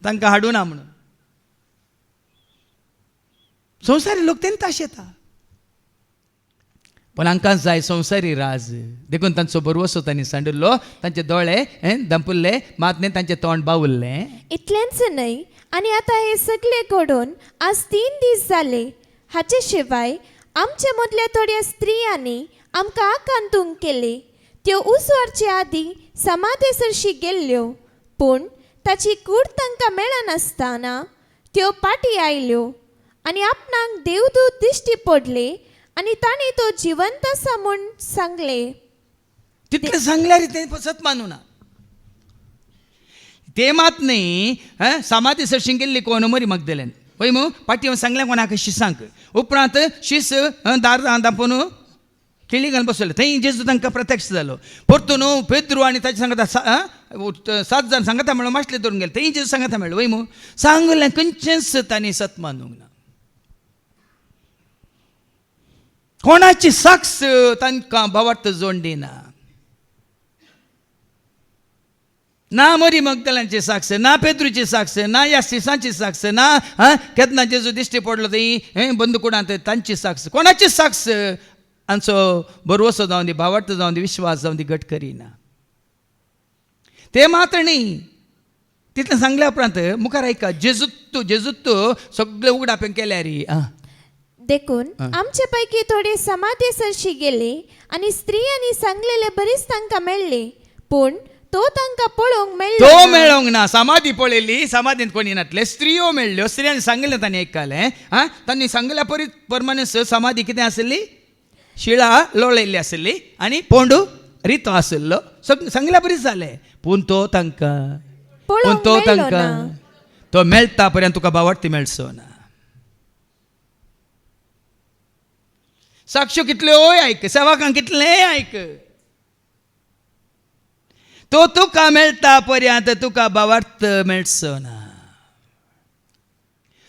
तांकां हाडूं ना म्हणून. संवसारी लोक तेंच आशेता. पण हांकां जाय संवसारी राज. देखून तांचो बरवसो तांणी सांडिल्लो, तांचे दोळे दंपुल्ले, मातने तांचें तोंड बावुल्लें. इतलेंच न्हय, आनी आतां हे सगळे घडोवन आज 3 दीस जाले. हाचे शिवाय आमचे मदल्या थोड्या स्त्रियांनी आमकां आकांतूंक केले. त्यो उसवारचे आदीं समाधेसरशी गेल्ल्यो, पूण ताची कूड तांकां मेळनासतना त्यो पाटी आयल्यो आनी आपणाक देवदूत दिश्टी पडले आनी तांणी तो जिवंत आसा म्हूण सांगले. तितलें सांगल्यार ते सत मानूं ना. ते मात न्ही, समाधी सरशीं गेल्ली कोण मरी मगदलेन पळय मू पाटी सांगलें कोणाक शिसांक. उपरांत शीस दार दापून केळी घालून बसले. थंय जेजू तांकां प्रत्यक्ष जालो. परतून पेद्रू आनी ताचे सांगता 7 जाण सांगता मेळून माशले धरून गेले. थंय जेजू सांगता मेळ्ळो. वय मू सांगलें खंयचेंच तांणी सत मानूंक ना. कोणाची साक्ष तांकां भावार्थ जोड दिना. ना मरी मगदलांची साक्ष ना पेद्रूची साक्ष ना या सिसांची साक्ष ना केतना जेजू दिश्टी पडलो ती बंद कुडांत तांची साक्ष कोणाची साक्ष आमचो बरवसो जावन दी भावार्थ जावन दी विश्वास जावन दी घट करिना ते मात्र न्ही तितलें सांगल्या उपरांत मुखार ऐका जेजूत सगळे उगडापें केल्या रे देखून आमचे पैकी थोडे समाधी सरशी गेले आणि स्त्रियांनी सांगलेले बरेच तांकां मेळ्ळे पण तो तांकां पळोवंक मेळ्ळो तो ना. मेळोंक ना समाधी पळयली समाधींत कोणी नातले स्त्रियो मेळ्ळ्यो स्त्रियांनी सांगिल्लें तांणी आयकलें तांणी सांगल्या परमानस समाधी कितें आसली शिळा लोळयल्ली आसली आनी पोंडू रितो आसलो सांगल्या बरीच जालें पूण तो तांकां पळोवंक मेळ्ळो ना. तो मेळटा पर्यंत तुका भावार्थी मेळचो ना साक्षो कितल्योय आयक सेवाकांक कितलेंय आयक तो तुका मेळटा पर्यंत तुका भावार्थ मेळचो ना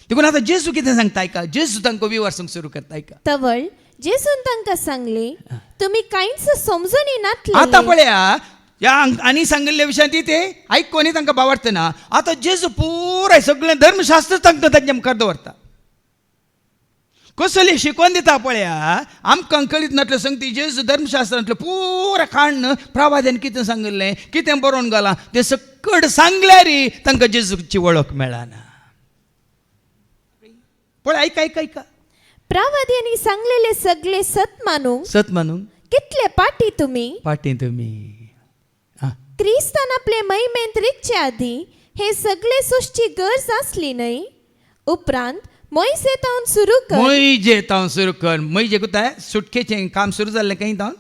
देखून आतां जेजू कितें सांगता आयका जेजू तांकां विवारसूंक सुरू करता आयका तवळ जेसून तांकां सांगले तुम्ही कांयच समजून आता नातले पळया या आनी सांगिल्ल्या विशयान ती ते आयकोनी तांकां भावार्थ ना आतां जेजू पुराय सगळें धर्मशास्त्र तांकां तांच्या मुखार दवरता कसली शिकवण दिता पळया आमकां कळीत नातल्यो संगती जेजू धर्मशास्त्रांतलो पुरा काण्ण प्रवाद्यान कितें सांगिल्लें कितें बरोवन घालां तें सकट सांगल्यार तांकां जेजूची वळख मेळना पळय ऐका प्रवाद्यांनी सांगलेले सगळे सत मानूंक सत मानूंक कितले पाटी तुम्ही पाटी तुमी क्रिस्तान आपले महिमेंत रिगचे आदी हे सगळे सृष्टी गरज आसली न्हय उपरांत मोइसे तावन सुरू कर मैजे तावन सुरू कर मैजे कोताय सुटकेचें काम सुरू जाल्लें खंय तावन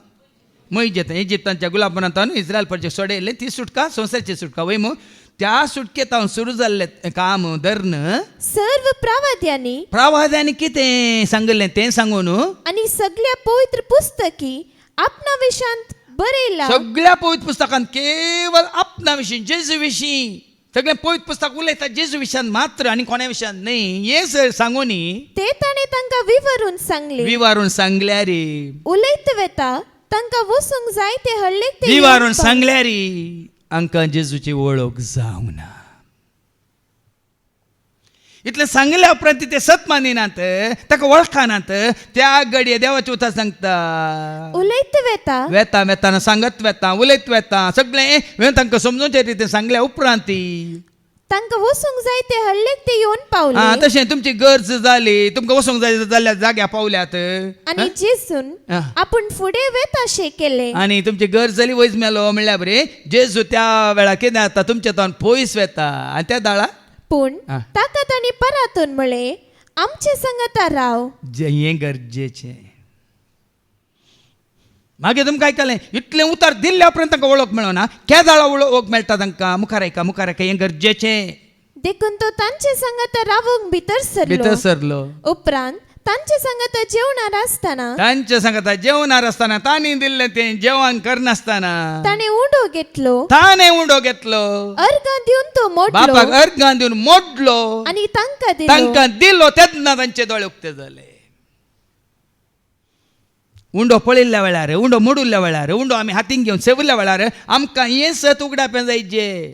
मैजे इजिप्तांच्या गुलामपणांतावन इस्रायल परजे सोडयल्लें ती सुटका संवसाराची सुटका वय मू त्या सुटके तावन सुरू जाल्लें काम धर्ण सर्व प्रवाद्यांनी कितें सांगिल्लें तें सांगून आणि सगळ्या पवित्र पुस्तकी आपणा विशांत बरयला सगळ्या पवित्र पुस्तकांत केवळ आपणा विशीं जेजू विशीं सगळें पवित्र पुस्तक उलयता जेजू विशयान मात्र आनी कोण्या विशयान न्हय हें सांगून ते ताणें तांकां विवारून सांगल्यार उलयत वेता तांकां वसूंक जाय ते हळ्ळेक ते विवारून सांगल्यार आमकां जेजूची वळख जावंक ना इतलें सांगल्या उपरांत ते सत मानिनात ताका वळखानात त्या घडये देवाची उतर सांगता उलयत वेताना सांगत वेता उलयत वेता सगळें तांकां समजूचे रितीन सांगल्या उपरांत तांकां वसूंक जाय ते हळ्ळेक ते येवन पावले तशें तुमची गरज जाली तुमकां वसूंक जाय जाल्यार जाग्या पावल्यात आनी जेसून आपूण फुडें वेता अशें केलें आनी तुमची गरज जाली वयस मेलो म्हणल्यार बरें जेजू त्या वेळार कितें जाता तुमच्या तावन पयस वेता आनी त्या दाळा पूण ताका तांणी परातून म्हळें आमचे सांगाता राव हें गरजेचें मागीर तुमकां आयकलें इतलें उतर दिल्ल्या उपरांत तांकां वळख मेळना केदाळा वळख मेळटा तांकां मुखार ऐका हें गरजेचें देखून तो तांचे सांगाता रावूंक भितर सरलो उपरांत तांचे सांगाता जेवणार आसतना तांणी दिल्लें तें जेवण करनासतना ताणें उंडो घेतलो अर्गां दिवन तो बापाक मोडलो अर्गां दिवन मोडलो आनी तांकां तांकां दिलो तेन्ना तांचे दोळे उक्ते जाले उंडो पळयल्ल्या वेळार उंडो मोडुल्ल्या वेळार उंडो आमी हातीन घेवन सेविल्ल्या वेळार आमकां हें सत उगडापें जायचें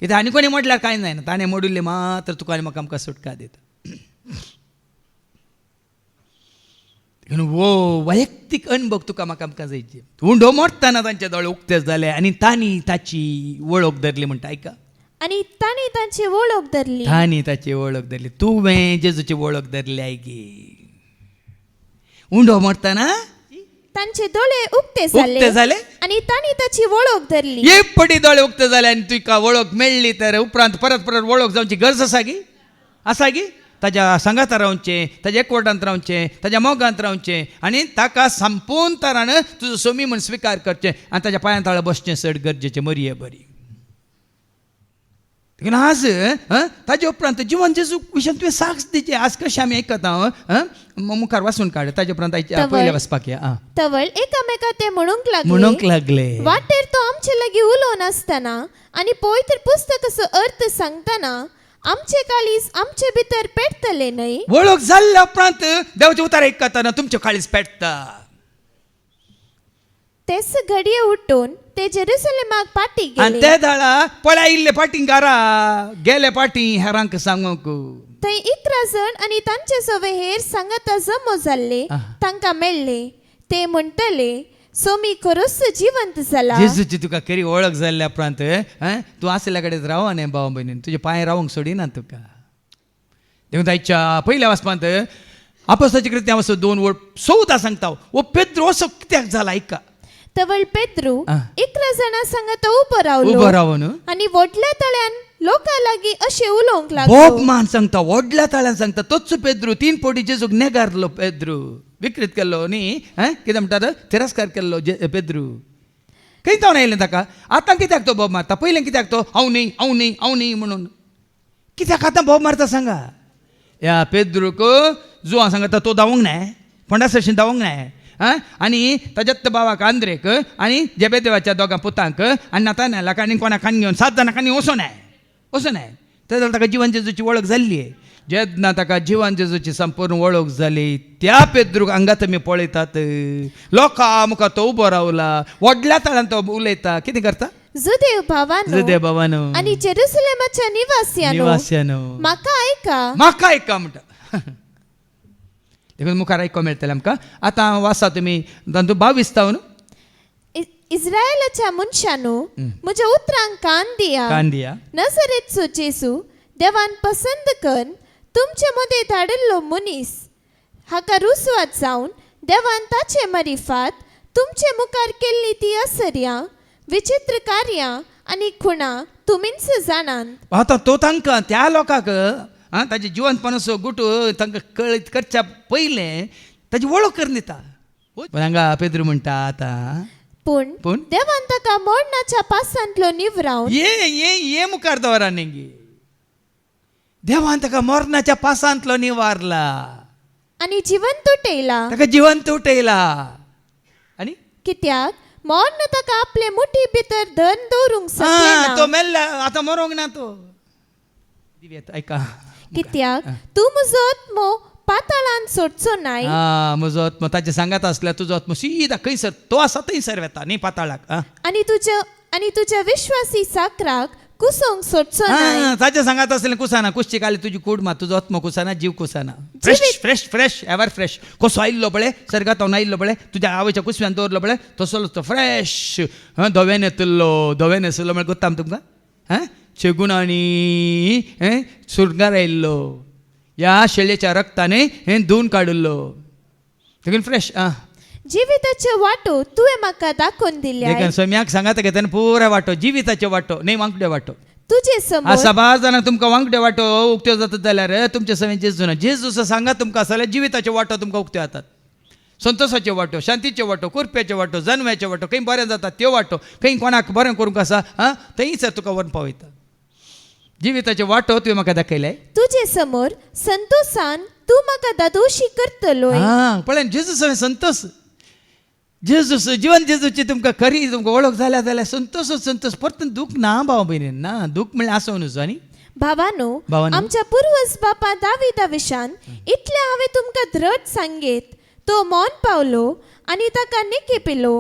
कित्याक आनी कोणी म्हटल्यार कांय जायना ताणें मोडुल्लें मात्र तुका आनी म्हाका आमकां सुटका दिता वो वैयक्तीक अनुभव तुका म्हाका आमकां जायचे उंडो मोडटाना तांचे दोळे उक्ते जाले आनी तांणी ताची वळख धरली म्हणटा आयका आनी तांणी तांची वळख धरली तांणी ताची वळख धरली तुवें जेजूची वळख धरली आयगे उंडो मोडटाना तांचे दोळे उक्ते उक्ते जाले आनी तांणी ताची वळख धरली एक पटी दोळे उक्ते जाले आनी तुका वळख मेळ्ळी तर उपरांत परत वळख जावची गरज आसा गी ताज्या सांगाता रावचें ताज्या एकवटांत रावचें ताज्या मोगांत रावचें आनी ताका संपूर्ण तरान तुजो सोमी म्हूण स्विकार करचें आनी ताज्या पांया ताळा बसचें चड गरजेचें मरी बरी देखून आज ताजे उपरांत जिवन जेजू विशयान तुवें साक्ष दिचे आज कशें आमी आयकता मुखार वाचून काड ताजे उपरांत पयले वचपाक या तवळ एकामेका ते म्हणूंक लागले वाटेर तो आमचे लागीं उलोवन आसतना आनी पवित्र पुस्तकाचो अर्थ सांगतना आमचे काळीज आमचे भितर पेटतले न्हय वळख जाल्ल्या उपरांत देवाचे उतार आयकताना तुमचे काळीज पेटता तेच घडये उठून ते जेरुसलेमाक पाटी आणि गेले ते धाळा पळा इल्ले पाटींगारा गेले पाटी हेरांक सांगूक थंय 11 जण आणि तांचे सवे हेर सांगाता जमो जाल्ले तांकां मेळ्ळे ते म्हणटले सोमी खरोच जिवंत जाला जेजूची तुका खरी ओळख जाल्ल्या उपरांत तूं आसल्या कडेन राव न्ही भाव भयणीन तुजे पांय रावंक सोडिना तुका देखून ताच्या पयल्या वाचपांत आपोस्ताची कृत्यां वचो 2 वळ 14 सांगता ओ पेद्रो असो कित्याक जाला ऐका तवळ पेद्रू आ. 11 जाणां सांगाता उबो उबो रावलो रावून आणि व्हडल्या तळ्यान लोकां लागीं अशें उलोवंक बोब लागलो मान सांगता व्हडल्या ताळ्यान सांगता तोच पेद्रू 3 पोटी जेजूक नेगारलो पेद्रू विकृत केल्लो न्ही कितें म्हणटात तिरस्कार केल्लो पेद्रू खंय जावन येयलें ताका आतां कित्याक तो बोब मारता पयलें कित्याक तो हांव न्ही म्हणून कित्याक आतां बोब मारता सांगा ह्या पेद्रूक जुवां सांगता तो धांवूंक नाय फोंडा सरशीन धांवूंक नाय आनी ताज्यात भावाक आंद्रेक आनी जेबेदेवाच्या दोगां पुतांक आनी नातानायलाक आनी कोणाक आनी घेवन 7 जाणांक आनी वचो नाय ते जाल्यार ताका जिवन जेजूची वळख जाल्ली आहे जेन्ना ताका जिवन जेजूची संपूर्ण वळख जाली त्या पेद्रूक हांगा तुमी पळयतात लोकां मुखार तो उबो रावला व्हडल्या तळ्यान तो उलयता कितें करता जुदेव भावानो जुदे बाबानो आणि जेरुसलेमाच्या निवासियानो म्हाका ऐका म्हणटा देखून मुखार आयको मेळटलें आमकां आतां वाचा तुमी 22 तावन इस्रायलाच्या मनशानो म्हज्या उतरांक कान दिया नजरेचो जेजू देवान पसंत करून तुमचे मदें धाडिल्लो मनीस हाका रुसवात जावन देवान ताचे मारिफात तुमचे मुखार केल्ली ती असर्यां विचित्र कार्यां आनी खुणां तुमीच जाणात आतां तो तांकां त्या लोकांक ताजें जिवंतपणाचो गुटू तांकां कळीत करच्या पयलें ताजी वळख करून दिता पण हांगा पेद्रू म्हणटा आतां पूण देवान ताका मरणाच्या पासांतलो निवरावन ये मुखार दवरा नेंगी देवान ताका मरणाच्या पासांतलो निवारला आनी जिवंत उठयला ताका जिवंत उठयला आनी कित्याक मरण ताका आपले मुठी भितर धन दवरूंक तो शकना मेल्ला आतां मरोंक ना तो दिव्यात ऐका कित्याक तूं म्हजो आत्मो पाताळान सोडचो नाय म्हजो आत्मो ताचे सांगात आसल्यार तुजो आत्मो सीदा खंयसर तो आसा थंयसर वेता न्ही पाताळाक आनी तुज्या विश्वासी साकराक कुसोंक सोडचो नाय ताचे सांगात आसलें कुसाना कुसची काली तुजी कूड मात तुजो आत्मो कुसाना जीव कुसाना फ्रेश एवर फ्रेश कसो आयिल्लो पळय सर्गांत आयिल्लो पळय तुज्या आवयच्या कुसव्यान दवरलो पळय तसोच तो फ्रेश धवेन येतलो म्हळ्यार कोत्ता तुमकां शेगुणांनी सुरगार आयिल्लो ह्या शेळयेच्या रक्ताने धुवन काडिल्लो देखून फ्रेश जिविताच्यो वाटो तुवें म्हाका दाखोवन दिल्या सोम्याक सांगात घेताना पुराय वाटो जिविताचे वाटो न्ही वांगडे वाटो तुजे समोर असा 12 जाणां तुमकां वांगडे वाटो उक्त्यो जातात जाल्यार तुमचे सगळें जेजू ना जेजू सांगा तुमकां आसा जाल्यार जिविताचे वाटो तुमकां उक्त्यो जातात संतोषाचे वाटो शांतीचे वाटो कुरप्याचे वाटो जन्म्याचे वाटो खंय बरें जाता त्यो वाटो खंय कोणाक बरें करूंक आसा थंयसर तुका व्हरून पावयता जिविताचे वाटो तुवें म्हाका दाखयले तुजे समोर संतोषान तूं म्हाका दादोशी करतलो पळय जेजू संतोष जेजू जिवन जेजूची तुमकां खरी तुमकां वळख जाल्या जाल्यार संतोष परतून दूख ना भाव भयणीन ना दूख म्हणल्यार आसो न्हू न्ही भावानो आमच्या पूर्वज बापा दाविदा विशान इतले हांवें तुमकां दृढ सांगेत तो मौन पावलो आनी ताका निकेपिलो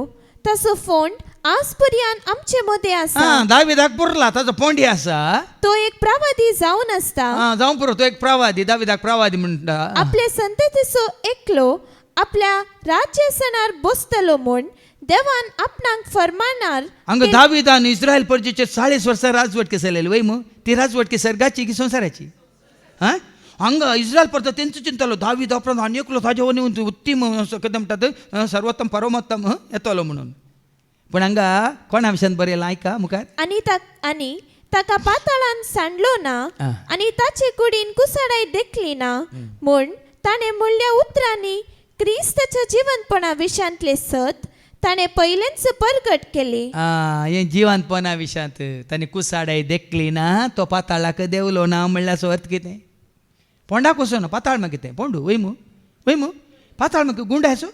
ताचो फोंड आज पर्यान आमचे मदें आसा दाविदाक पुरला ताचो पोंडी आसा तो एक प्रवादी जावन आसता जावं पुरो तो एक प्रवादी दाविदाक प्रवादी म्हणटा आपले संततीचो एकलो आपल्या राज्यासनार बसतलो म्हूण देवान आपणाक फरमानार हांगा दाविदान इस्रायल परजेचेर 40 वर्सां राजवट केसलेली वय मग ती राजवट सर्गाची की संवसाराची हांगा इस्रायल परतो तेंचो चिंतलो दावीद उपरांत आनी एकलो ताजे वनी उत्तीम कितें म्हणटात सर्वोत्तम परमोत्तम येतलो म्हणून पूण हांगा कोणा विशयान बरयलां आयका मुखार आनी ताका पाताळान सांडलो ना आनी ताचे कुडीन कुसाडाय देखली ना म्हूण ताणें म्हणल्या उतरांनी क्रिस्ताच्या जिवंतपणा विशयांतले सत ताणें पयलेंच परगट केली हे जिवंतपणा विशयांत ताणें कुसाडाय देखली ना तो पाताळाक देवलो ना म्हणल्यार अर्थ कितें पोंडाक वचो ना पाताळ म्हाका कितें पोंडू वयमू पाताळ म्हाका गुंडायचो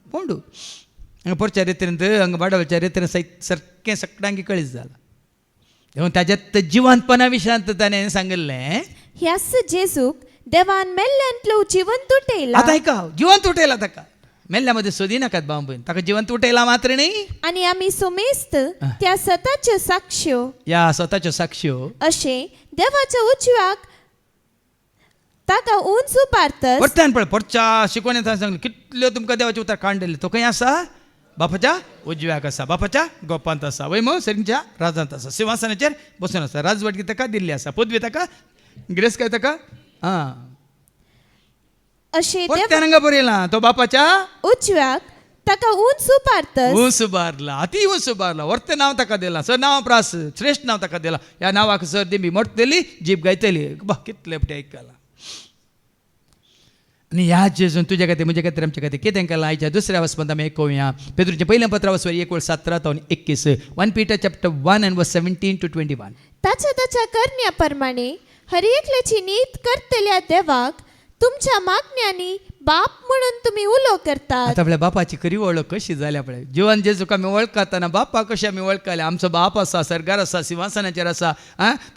पोंडू हांगा परच्या रितीन हांगा बाडवच्या रितीन सारकें सगळ्यांक कळीत जाला देखून ताज्यात जिवंतपणा विशयांत ताणें सांगिल्लें ह्याच जेजूक देवान मेल्ल्यांतलो जिवंत उठयला आतां आयका जिवंत उठयला ताका मेल्ल्यामध्ये सोदी नाकात बांबून ताका जिवंत उठयला मात्र नाही. आणि आम्ही सोमेस्त त्या स्वतःच्यो साक्ष्यो या स्वतःच्यो साक्ष्यो अशे देवाच्या उजव्याक ताका उंच उबारतस. परत्यान पळय परच्या शिकवण्यात सांगले कितल्यो तुमकां देवाचे उतार कांडले तो खंय आसा बापाच्या उजव्याक आसा बापाच्या गोपांत आसा वैम सरींच्या राजांत आसा सिंहासनाचेर बसून आसा राजवटगी ताका दिल्ली आसा पदवी ताका ग्रेस काय ताका अशे परत्यान हांगा बरयलां तो बापाच्या उजव्याक ताका उंच उबारतस. उंच उबारला अति उंच उबारला वर्ते नांव ताका दिलां सर नांव प्रास श्रेष्ठ नांव ताका दिलां ह्या नांवाक सर दिंबी मोडटली जीप गायतली बा कितले पटे आयकला. आणि ह्या जेजून तुझ्या खातीर म्हज्या खातीर आमच्या खातीर कितें केलां आयच्या दुसऱ्या वचपांत आमी आयकुया पेद्रूचें पयलें पत्र वचवर 1:17-21 1 Peter chapter 1 and verse 17 to 21. ताच्या करण्याप्रमाणे हर एकल्याची नीत करतल्या देवाक तुमच्या मागण्यांनी बाप म्हणून तुम्ही उलो करतात. आता आपल्या बापाची खरी वळख कशी जाल्या पळय जिवन जेजूक आमी वळखताना बापा कशी आमी वळखले आमचो बाप आसा सरकार आसा सिंहासनाचेर आसा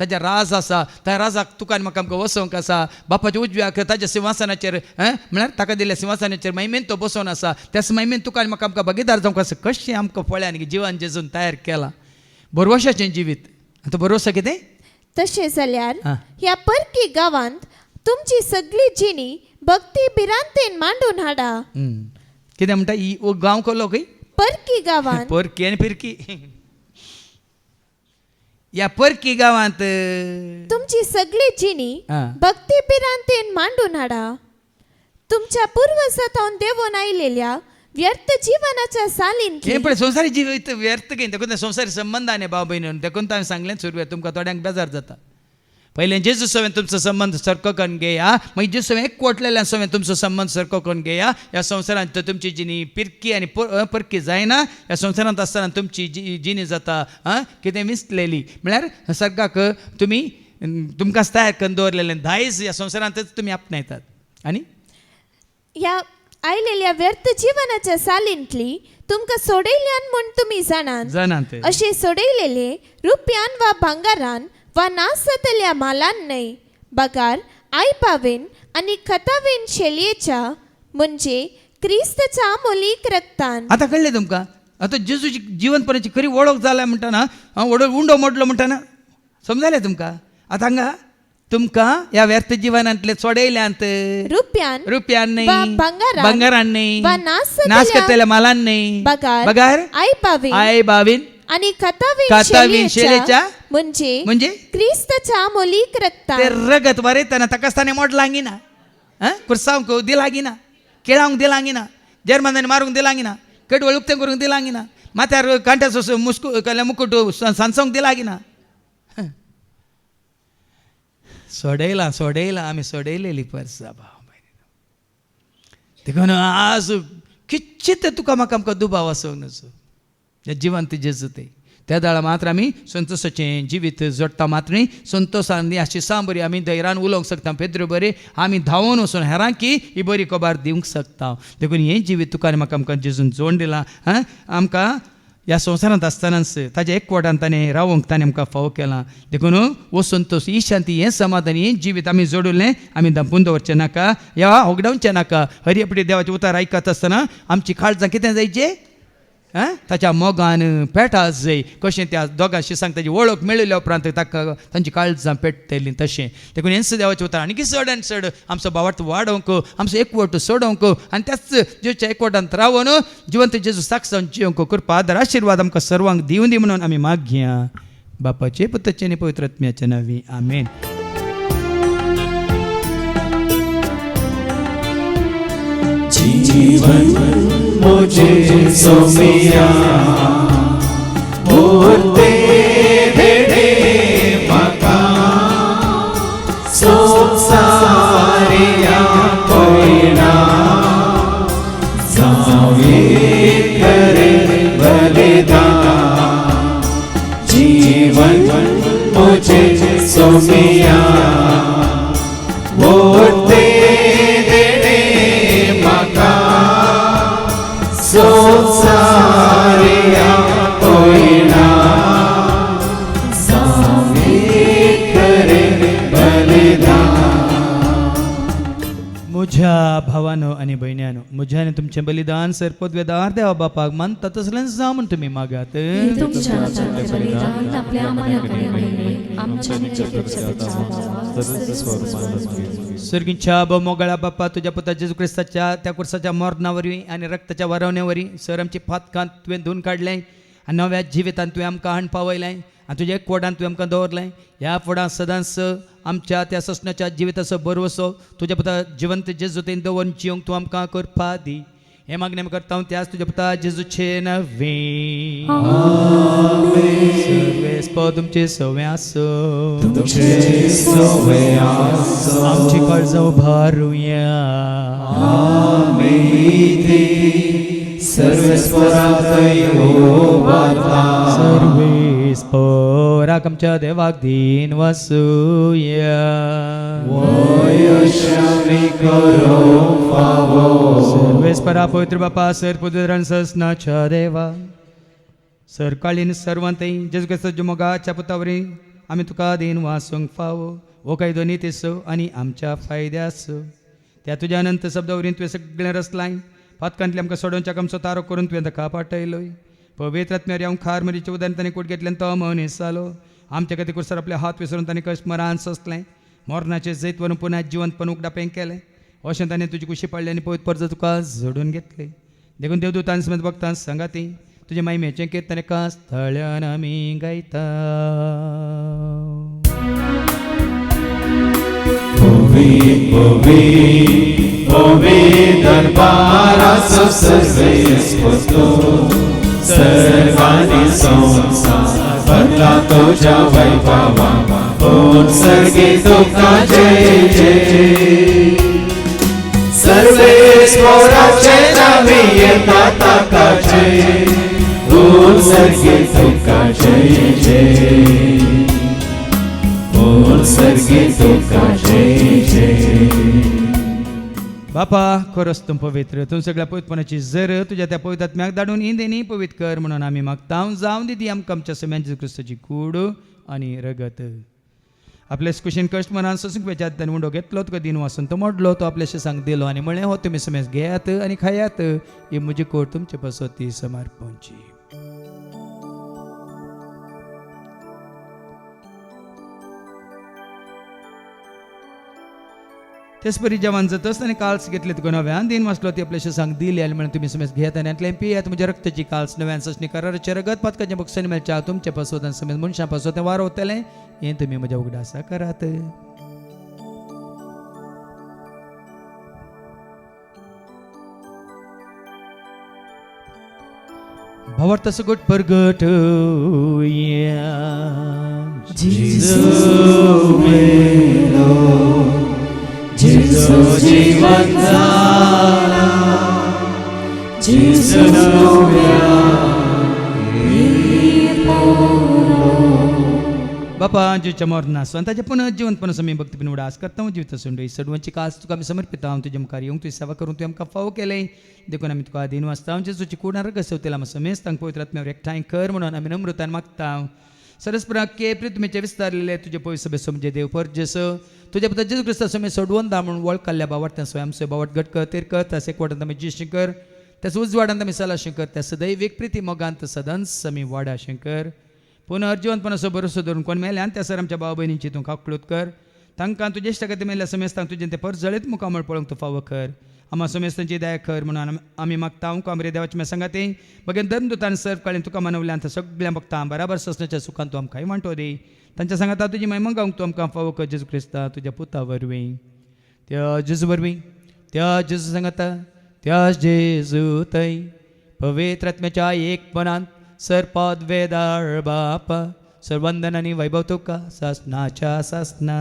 ताच्या राज आसा त्या राजाक तुका आनी म्हाका आमकां वसोवंक आसा बापाच्या उजव्याक ताच्या सिंहासनाचेर म्हळ्यार ताका दिल्ल्या सिंहासनाचेर महिमेन तो बसोवन आसा त्याच महिमेन तुका आनी म्हाका आमकां भागीदार जावंक आसा कशें आमकां पळयान जिवन जेजून तयार केलां भरवशाचें जिवीत. आतां भरवसा कितें तशें जाल्यार ह्या परकी गांवांत तुमची सगळी जिणी भक्ती बिरांतेन मांडून हाडा. कितें म्हणटा ही गांव कसलो खंय परकी गांवांत परकी आनी फिरकी या परकी गांवांत तुमची सगळी जिणी भक्ती बिरांतेन मांडून हाडा. तुमच्या पूर्वजांतून देवून आयलेल्या व्यर्थ जीवनाच्या सालींतली पण संसारी जिवीत व्यर्थ घेवन देखून संसारी संबंधाने भाव भयण देखून हांवें सांगलें सुरवेर तुमकां थोड्यांक बेजार जाता पहिले जेजू सवें तुमचो संबंध सारको करून घेया मागीर जेजू सवें एक कोटलेल्या सवें तुमचो संबंध सारको करून घेया. ह्या संवसारांत तुमची जिणी पिरकी आनी परकी जायना ह्या संवसारांत आसतना तुमची जिणी जाता कितें विसलेली म्हळ्यार सर्गाक तुमी तुमकां तयार करून दवरलेलें दायज ह्या संवसारांतच तुमी आपणायतात. आनी ह्या आयलेल्या व्यर्थ जीवनाच्या सालींतली तुमकां सोडयल्यान म्हूण तुमी जाणात. अशें सोडयलेले रुपयान वा भांगारान वा नास जातल्या मालान न्हय बगार आयपावेन आनी खतावेन शेलयेच्या म्हणजे क्रिस्ताच्या अमोलीक रक्तान. आतां कळ्ळें तुमकां आतां जेजूची जीवनपणाची खरी वळख जाल्या म्हणटाना उंडो मोडलो म्हणटाना समजलें तुमकां. आतां हांगा तुमकां ह्या व्यर्थ जिवनांतले सोडयल्यांत रुपयान न्हय भांगारान न्हय नास करतल्या मालान न्हय बगार आयबावेन आणि खतावेन शेलयेच्या म्हणजे क्रिस्ताच्या अमोलीक रक्तान. ते रगत वरयतना ताका आसतना मोड लागिना कुरसांवक दिलागिना केळावंक दिलागिना जर्मनांनी मारूंक दिलागिना कडवळ उक्तें करूंक दिलागिना माथ्यार कांट्याचो मुकुट सांसोवंक दिलागिना. सोडयलां आमी सोडयलेली परसा भाव देखून आज किच्चित तुका म्हाका आमकां दुबाव आसूंक नजो हे जिवंत जेजू ते त्या दाळा मात्र आमी संतोशाचें जिवीत जोडटा मात्र न्ही संतोशान अशी बरी आमी धैर्यान उलोवंक शकता पेद्रू बरें आमी धांवून वचून हेरांकी ही बरी खबर दिवंक शकता. देखून हें जिवीत तुका आनी म्हाका आमकां जेजून जोड दिलां आमकां ह्या संवसारांत आसतनाच ताज्या एकवटान ताणें रावंक ताणें आमकां फावो केलां. देखून हो संतोश ही शांती हें समाधान हें जिवीत आमी जोडुल्लें आमी धांपून दवरचें नाका ह्या होगडावचें नाका. हरियपटी देवाचें उतार आयकत आसतना आमची काळजां कितें जायचें ताच्या मोगान पेटास जाय कशें त्या दोगांशी सांग ताची वळख मेळिल्ल्या उपरांत ताका तांची काळजां पेटतलीं तशें. देखून हेंच देवाचें उतार आनी चड आनी चड आमचो भावार्थ वाडोवंक आमचो एकवट सोडोवंक आनी त्याच जेवच्या एकवटांत रावून जिवंत जेजू साक्षांत जिवंक कृपा आदार आशिर्वाद आमकां सर्वांक दिवूं दी म्हणून आमी मागया बापाचे पुताचे आनी पवित्र आत्म्याचे नांवी आमेन. जीवन मुझे सोमिया होते भेड़े मका सो सारिया कोयना जावे करे बलिदान. जीवन मुझे सोमिया होते so sorry, I'm going now. म्हज्या आनी तुमचें बलिदान सर पदवेदार देवा बापाक मानता तसलें जा म्हण तुमी मागात तुमच्या हातांतलें बलिदान आपल्या आमाल्याकडे मेळ्ळें. आमच्या सर्गीच्या मोगळा बापा तुझ्या पुता जेजू क्रिस्ताच्या त्या कुर्साच्या मरणावरवी आनी रक्ताच्या वारवण्यावरी सर आमची फातकांत तुवें धुवन काडलें आनी नव्या जिवितांत तुवें आमकां हाण पावयलें आनी तुज्या कोडांत तुवें आमकां दवरलें. ह्या फुडां सदांच आमच्या त्या ससण्याच्या जिविताचो बरवसो तुज्या पुता जिवंत जेजूतेन दवरून जिवंक तूं आमकां करपा दी. हे मागणें आमी करता हांव त्याच तुज्या पुता जेजूचे नवे सर्वेस्प तुमचे सवे आसो आमची काळजां उबारुया सर्वेस्पराक आमच्या देवाक दिन वासुया सर्वेस्परा पवित्र बापा सर पुदुरान ससनाच्या देवा सर काळीन सर्वांतय जेजू क्रिस्ताच्या मोगाच्या पुतावरी आमी तुका दिन वासूंक फावो हो काही दोनी तेसो आनी आमच्या फायद्यास त्या तुज्या अनंत शब्दावरीन तुवें सगळें रचलाय पातकांतले आमकां सोडोवच्याक आमचो तारो करून तुवें ताका पाठयलोय पवित्र आत्म्यार हांव खार मरीच्या उदान ताणें कूड घेतल्यान तो मनीस जालो आमच्या खातीर कुसर आपले हात विसरून ताणें कश्ट मरान ससलें मोरणाचें जैत व्हरून पुन्हा जिवंतपण उगडापें केलें अशें ताणें तुजी कुशी पडली आनी पवित्र परज तुका जोडून घेतले देखून देवदूतां समेत भक्तां सांगाती तुजे महिमेचें कीर्तन एका स्थळ्यान आमी गायता. दरबाराचो सर्वेस्पो सर्वांनी संसार भरला तुझ्या वैभवा सर्गे तुका जय जय सर्वेस्पराचे नावे येता ताका जय सर्गे तुका जय जय सर्गे तुका जय जय. बापा खरोच तूं पवित्र तूं सगळ्या पवित्रपणाची जर तुज्या त्या पवित्र आत्म्याक धाडून इंदेनी पवित्र कर म्हणून आमी मागता जावं दिदी आमकां आमच्या समेत जेजू क्रिस्ताची कूड आनी रगत आपल्या कुशीन कश्ट मनान सोसूंक वेच्यात ताणें उंडो घेतलो तुका दिन वासून तो मोडलो तो आपल्याशी सांग दिलो आनी म्हळें हो तुमी समेत घेयात आनी खायात ही म्हजी कोड तुमचे पासो ती समर्पणची. तेच परी जेवण जातच ताणें काल्स घेतले तुका नव्यान दिन वाचलो ती आपल्याशी सांग दिली आनी म्हणून तुमी समेत घेयात आनी आतलें पियात म्हज्या रक्ताची काल्स नव्यान सचणी कराराचे रगत पातकाच्या बक्षांनी मेळच्या तुमचे पासो तांचे समेत मनशां पासो तें वारवतलें हें तुमी म्हज्या उगडासा करात. भावार्थ सगट परगट Jesu जीवन झाला Jesu बापा जीच्या मोरना स्वताचे पुनः जीवनपण समी भक्तीपण उडास करता जीवित सुंडई सडवंची कास तुका आमी समर्पिता हांव तुजे मुखार येवंक तुजी सेवा करून तुवें आमकां फावो केलें देखून आमी तुका दिन वाचता जेजूची कुडार घसवतेला आमी समेस्त तांकां पवित्र आत्म्यावर एकठांय कर म्हणून आमी नम्रतान मागता. सरस्पराके प्रितमेचे विस्तारलेले तुजे पवित्र सभे समजे देव परजेस तुझ्या पुता जेजू क्रिस्ता समेत सोडवून दा म्हणून वळ काल्ल्या बावट त्या स्वयंसे बावट गट कर तेर कर त्या एकवटांत आमी जी कर त्याच उजवाडांत आमी सला कर त्या सदैविक प्रिती मोगांत सदांच आमी वाडा कर पुन्हा अर्जिवंतपणाचो भरोसो धरून कोण मेल्यान त्या सर आमच्या भाव भयणींची तूं काकळूत कर तांकां तुजे इश्टा खातीर मेल्ल्या समेस्त तुजें ते परत जळीत मुखामळ पळोवंक तूं फावो कर आम्हा समेस्तांची दया कर म्हणून आमी मागता हांव कामरे देवाचे मे सांगाते बगेन धर्मदुतान सर काळीन तुका मनवल्यान सगळ्या भक्तां बराबर ससण्याच्या सुखान तूं आमकां वांटो दी तांच्या सांगाता तुजी महिमा गावंक तूं आमकां फावो कर जेजू क्रिस्ता तुज्या पुता वरवीं त्या जेजू वरवीं त्या जेजू सांगाता त्या जेजू थंय पवित्र आत्म्याच्या एकपणांत सर पद वेदाळ बापा सर वंदन आनी वैभव तुका सासनाच्या सासना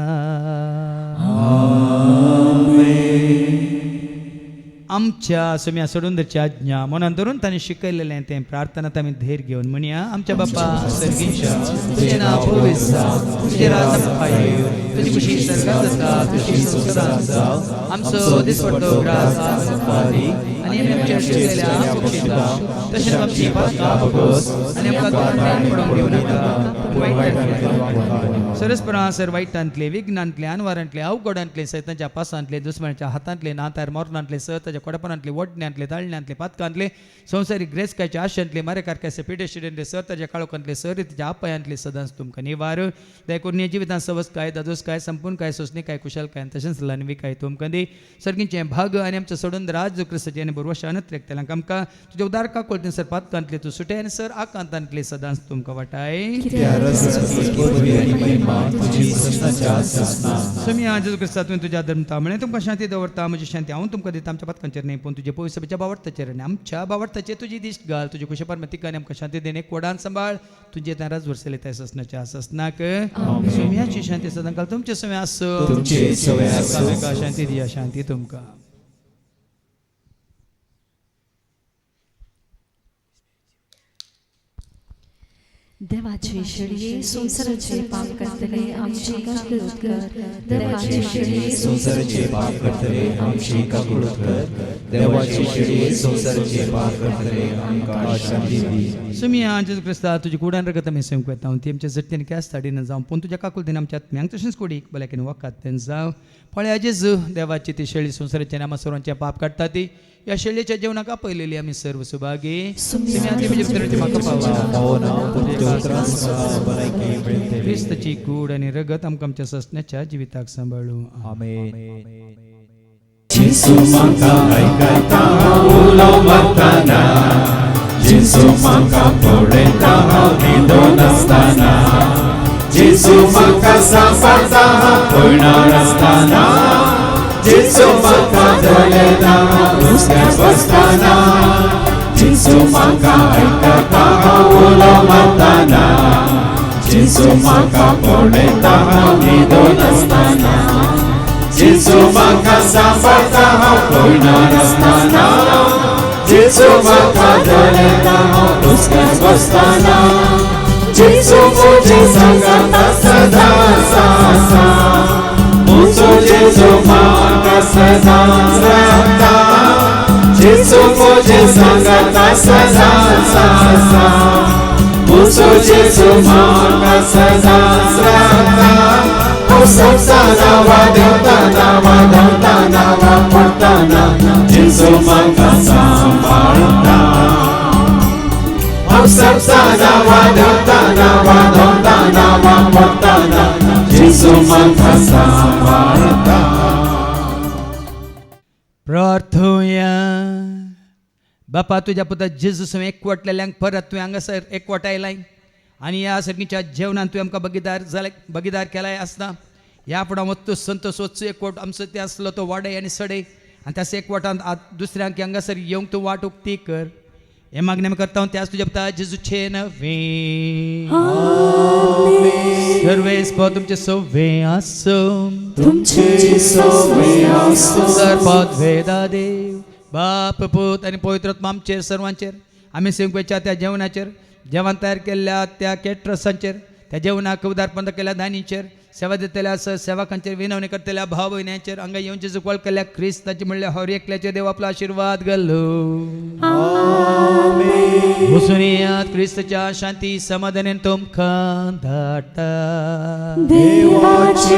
आमच्या सम्या सोडूंदरची आज्ञा मनान धरून ताणें शिकयलेलें तें प्रार्थनात आमी धैर्य घेवन म्हणया आमच्या बापा सर्गीच्या तुजें नांव पवित्र जावं तुजें राज येवं तुजी खुशी सर्गांत जाता तुजी संवसारांत जावं आमचो दिसपट्टो ग्रास आनी आमी आमच्या शिकयल्या बक्षिता तशेंच आमची पातकां भोगोस आनी आमकां दोनांतल्यान पडोवंक दिवं नाका सरस्परा सर वायटांतले विघ्नांतले अनवारांतले अवघडांतले सैतांच्या पासांतले दुस्मनाच्या हातांतले नातार मोरणांतले सर ताच्या कोडपणांतले वडण्यांतले ताळण्यांतले पातकांतले संवसारीक ग्रेसकायचे आशेंतले मारेकारकाचे पिडेशिडेंतले सरताच्या काळोखांतले सरितीच्या आपायांतले सदांच तुमकां निवार दयकरून जिवितांत सवस काय दादोस काय संपूर्ण काय सोसणी काय कुशल काय तशेंच लानवी काय तुमकां दी सर्गींचे भाग आनी आमचे सोडून राज क्रिस्ताचे आनी बरोवशा अनत्रेक तेलांक आमकां तुज्या उदार काकोळतीन सर पातकांतले तूं सुटे आनी सर आकांतांतले सदांच तुमकां वाटाय सुमी आज क्रिस्ता तुवें तुज्या धर्मता म्हळें तुमकां शांती दवरता म्हजी शांती हांव तुमकां दिता आमच्या पातकांचेर न्ही पूण तुजे पवित्र सभेच्या बावडताचेर आनी आमच्या बावडताचेर तुजी दिश्ट घाल तुजे कुशे परमतिकांनी आमकां शांती देन एक वडान सांबाळ तुजे ताराज वर्सले त्या ससनाच्या आसनाक सुम्याची शांती सदां काल तुमचे सुमे आसो शांती दिया शांती तुमकां देवाची शिडी संसाराचे पाप करतले आमची काकुळत कर देवाची शिडी संसाराचे पाप करतले आमची काकुळत कर देवाची शिडी संसाराचे पाप करतले आमकां शांती दी सुमी आज क्रिस्ता तुजी कुडान रगत आमी सेवंक येता हांव ती आमच्या जट्टेन कॅस ताडीन जावं पूण तुज्या काकुलतीन आमच्या आत्म्यांक तशेंच कुडीक बल्याकेन वकात तें जावं फळ्या जेजू देवाची ती शेळी संसाराचे नामा सर्वांचे पाप काडटा ती या शेळयेच्या जेवणाक आपयलेली आमी सर्व सुभागी क्रिस्ताची कूड आनी रगत आमकां आमच्या ससण्याच्या जिविताक सांबाळू आमेन जेसू म्हाका आयकता उलो मारतना जेसू म्हाका पळयता न्हिदो नासतना जेसू म्हाका सांबाळता पळणार आसतना जेसू म्हाका धरता रुसक्यार बसतना जेसू म्हाका आयकता उलो मारतना जेसू म्हाका पळयता न्हिदो नासतना जेसू म्हाका सांबाळता पळणार आसतना जेसू म्हाका धरता रुसक्यार बसतना जेसू म्हजे सांगाता सदांच आसा म्हजो जेजू म्हाका सदांच राखता जेसू म्हजे सांगाता सदांच आसा म्हजो जेजू म्हाका सदांच राखता संसारा वादवताना वापरताना जेजू म्हाका सांबाळटा संसारा वादवताना वापरताना जेजू म्हाका सांबाळटा प्रार्थोया बापा तुज्या पुता जेजू समेत एकवटलेल्यांक परत तुवें हांगासर एकवटायलाय आनी ह्या सर्गीच्या जेवणान तुवें आमकां बगीदार केलाय आसता ह्या फुडां वत्तू संतोश वचू एकवट आमचो ते आसलो तो वाडय आनी सडय आनी त्याच एकवटान दुसऱ्यांक हांगासर येवंक तूं वाट उक्ती कर हे मागणी आमी करता त्याच तुज्या पुता जेजूचे नवे सर्वेस तुमचे सव्वे आसो तुमचे सव्वे आसो सर्वात वेदा देव बाप पूत आनी पवित्र आत्मा आमचेर सर्वांचेर आमी सेवकेच्या त्या जेवणाचेर जेवण तयार केल्ल्या त्या केटरसांचेर त्या जेवणाक उदारपंत केल्या दानीचेर सेवा दितल्या सेवकांचेर विनवणी करतल्या भाव भयण्यांचेर हांगा येवन जेजू कॉल केल्या क्रिस्ताची म्हणल्या हर एकल्याचेर देव आपलो आशिर्वाद घालो बसून येयात क्रिस्ताच्या शांती समाधानान तुमकां धाडटा देवाची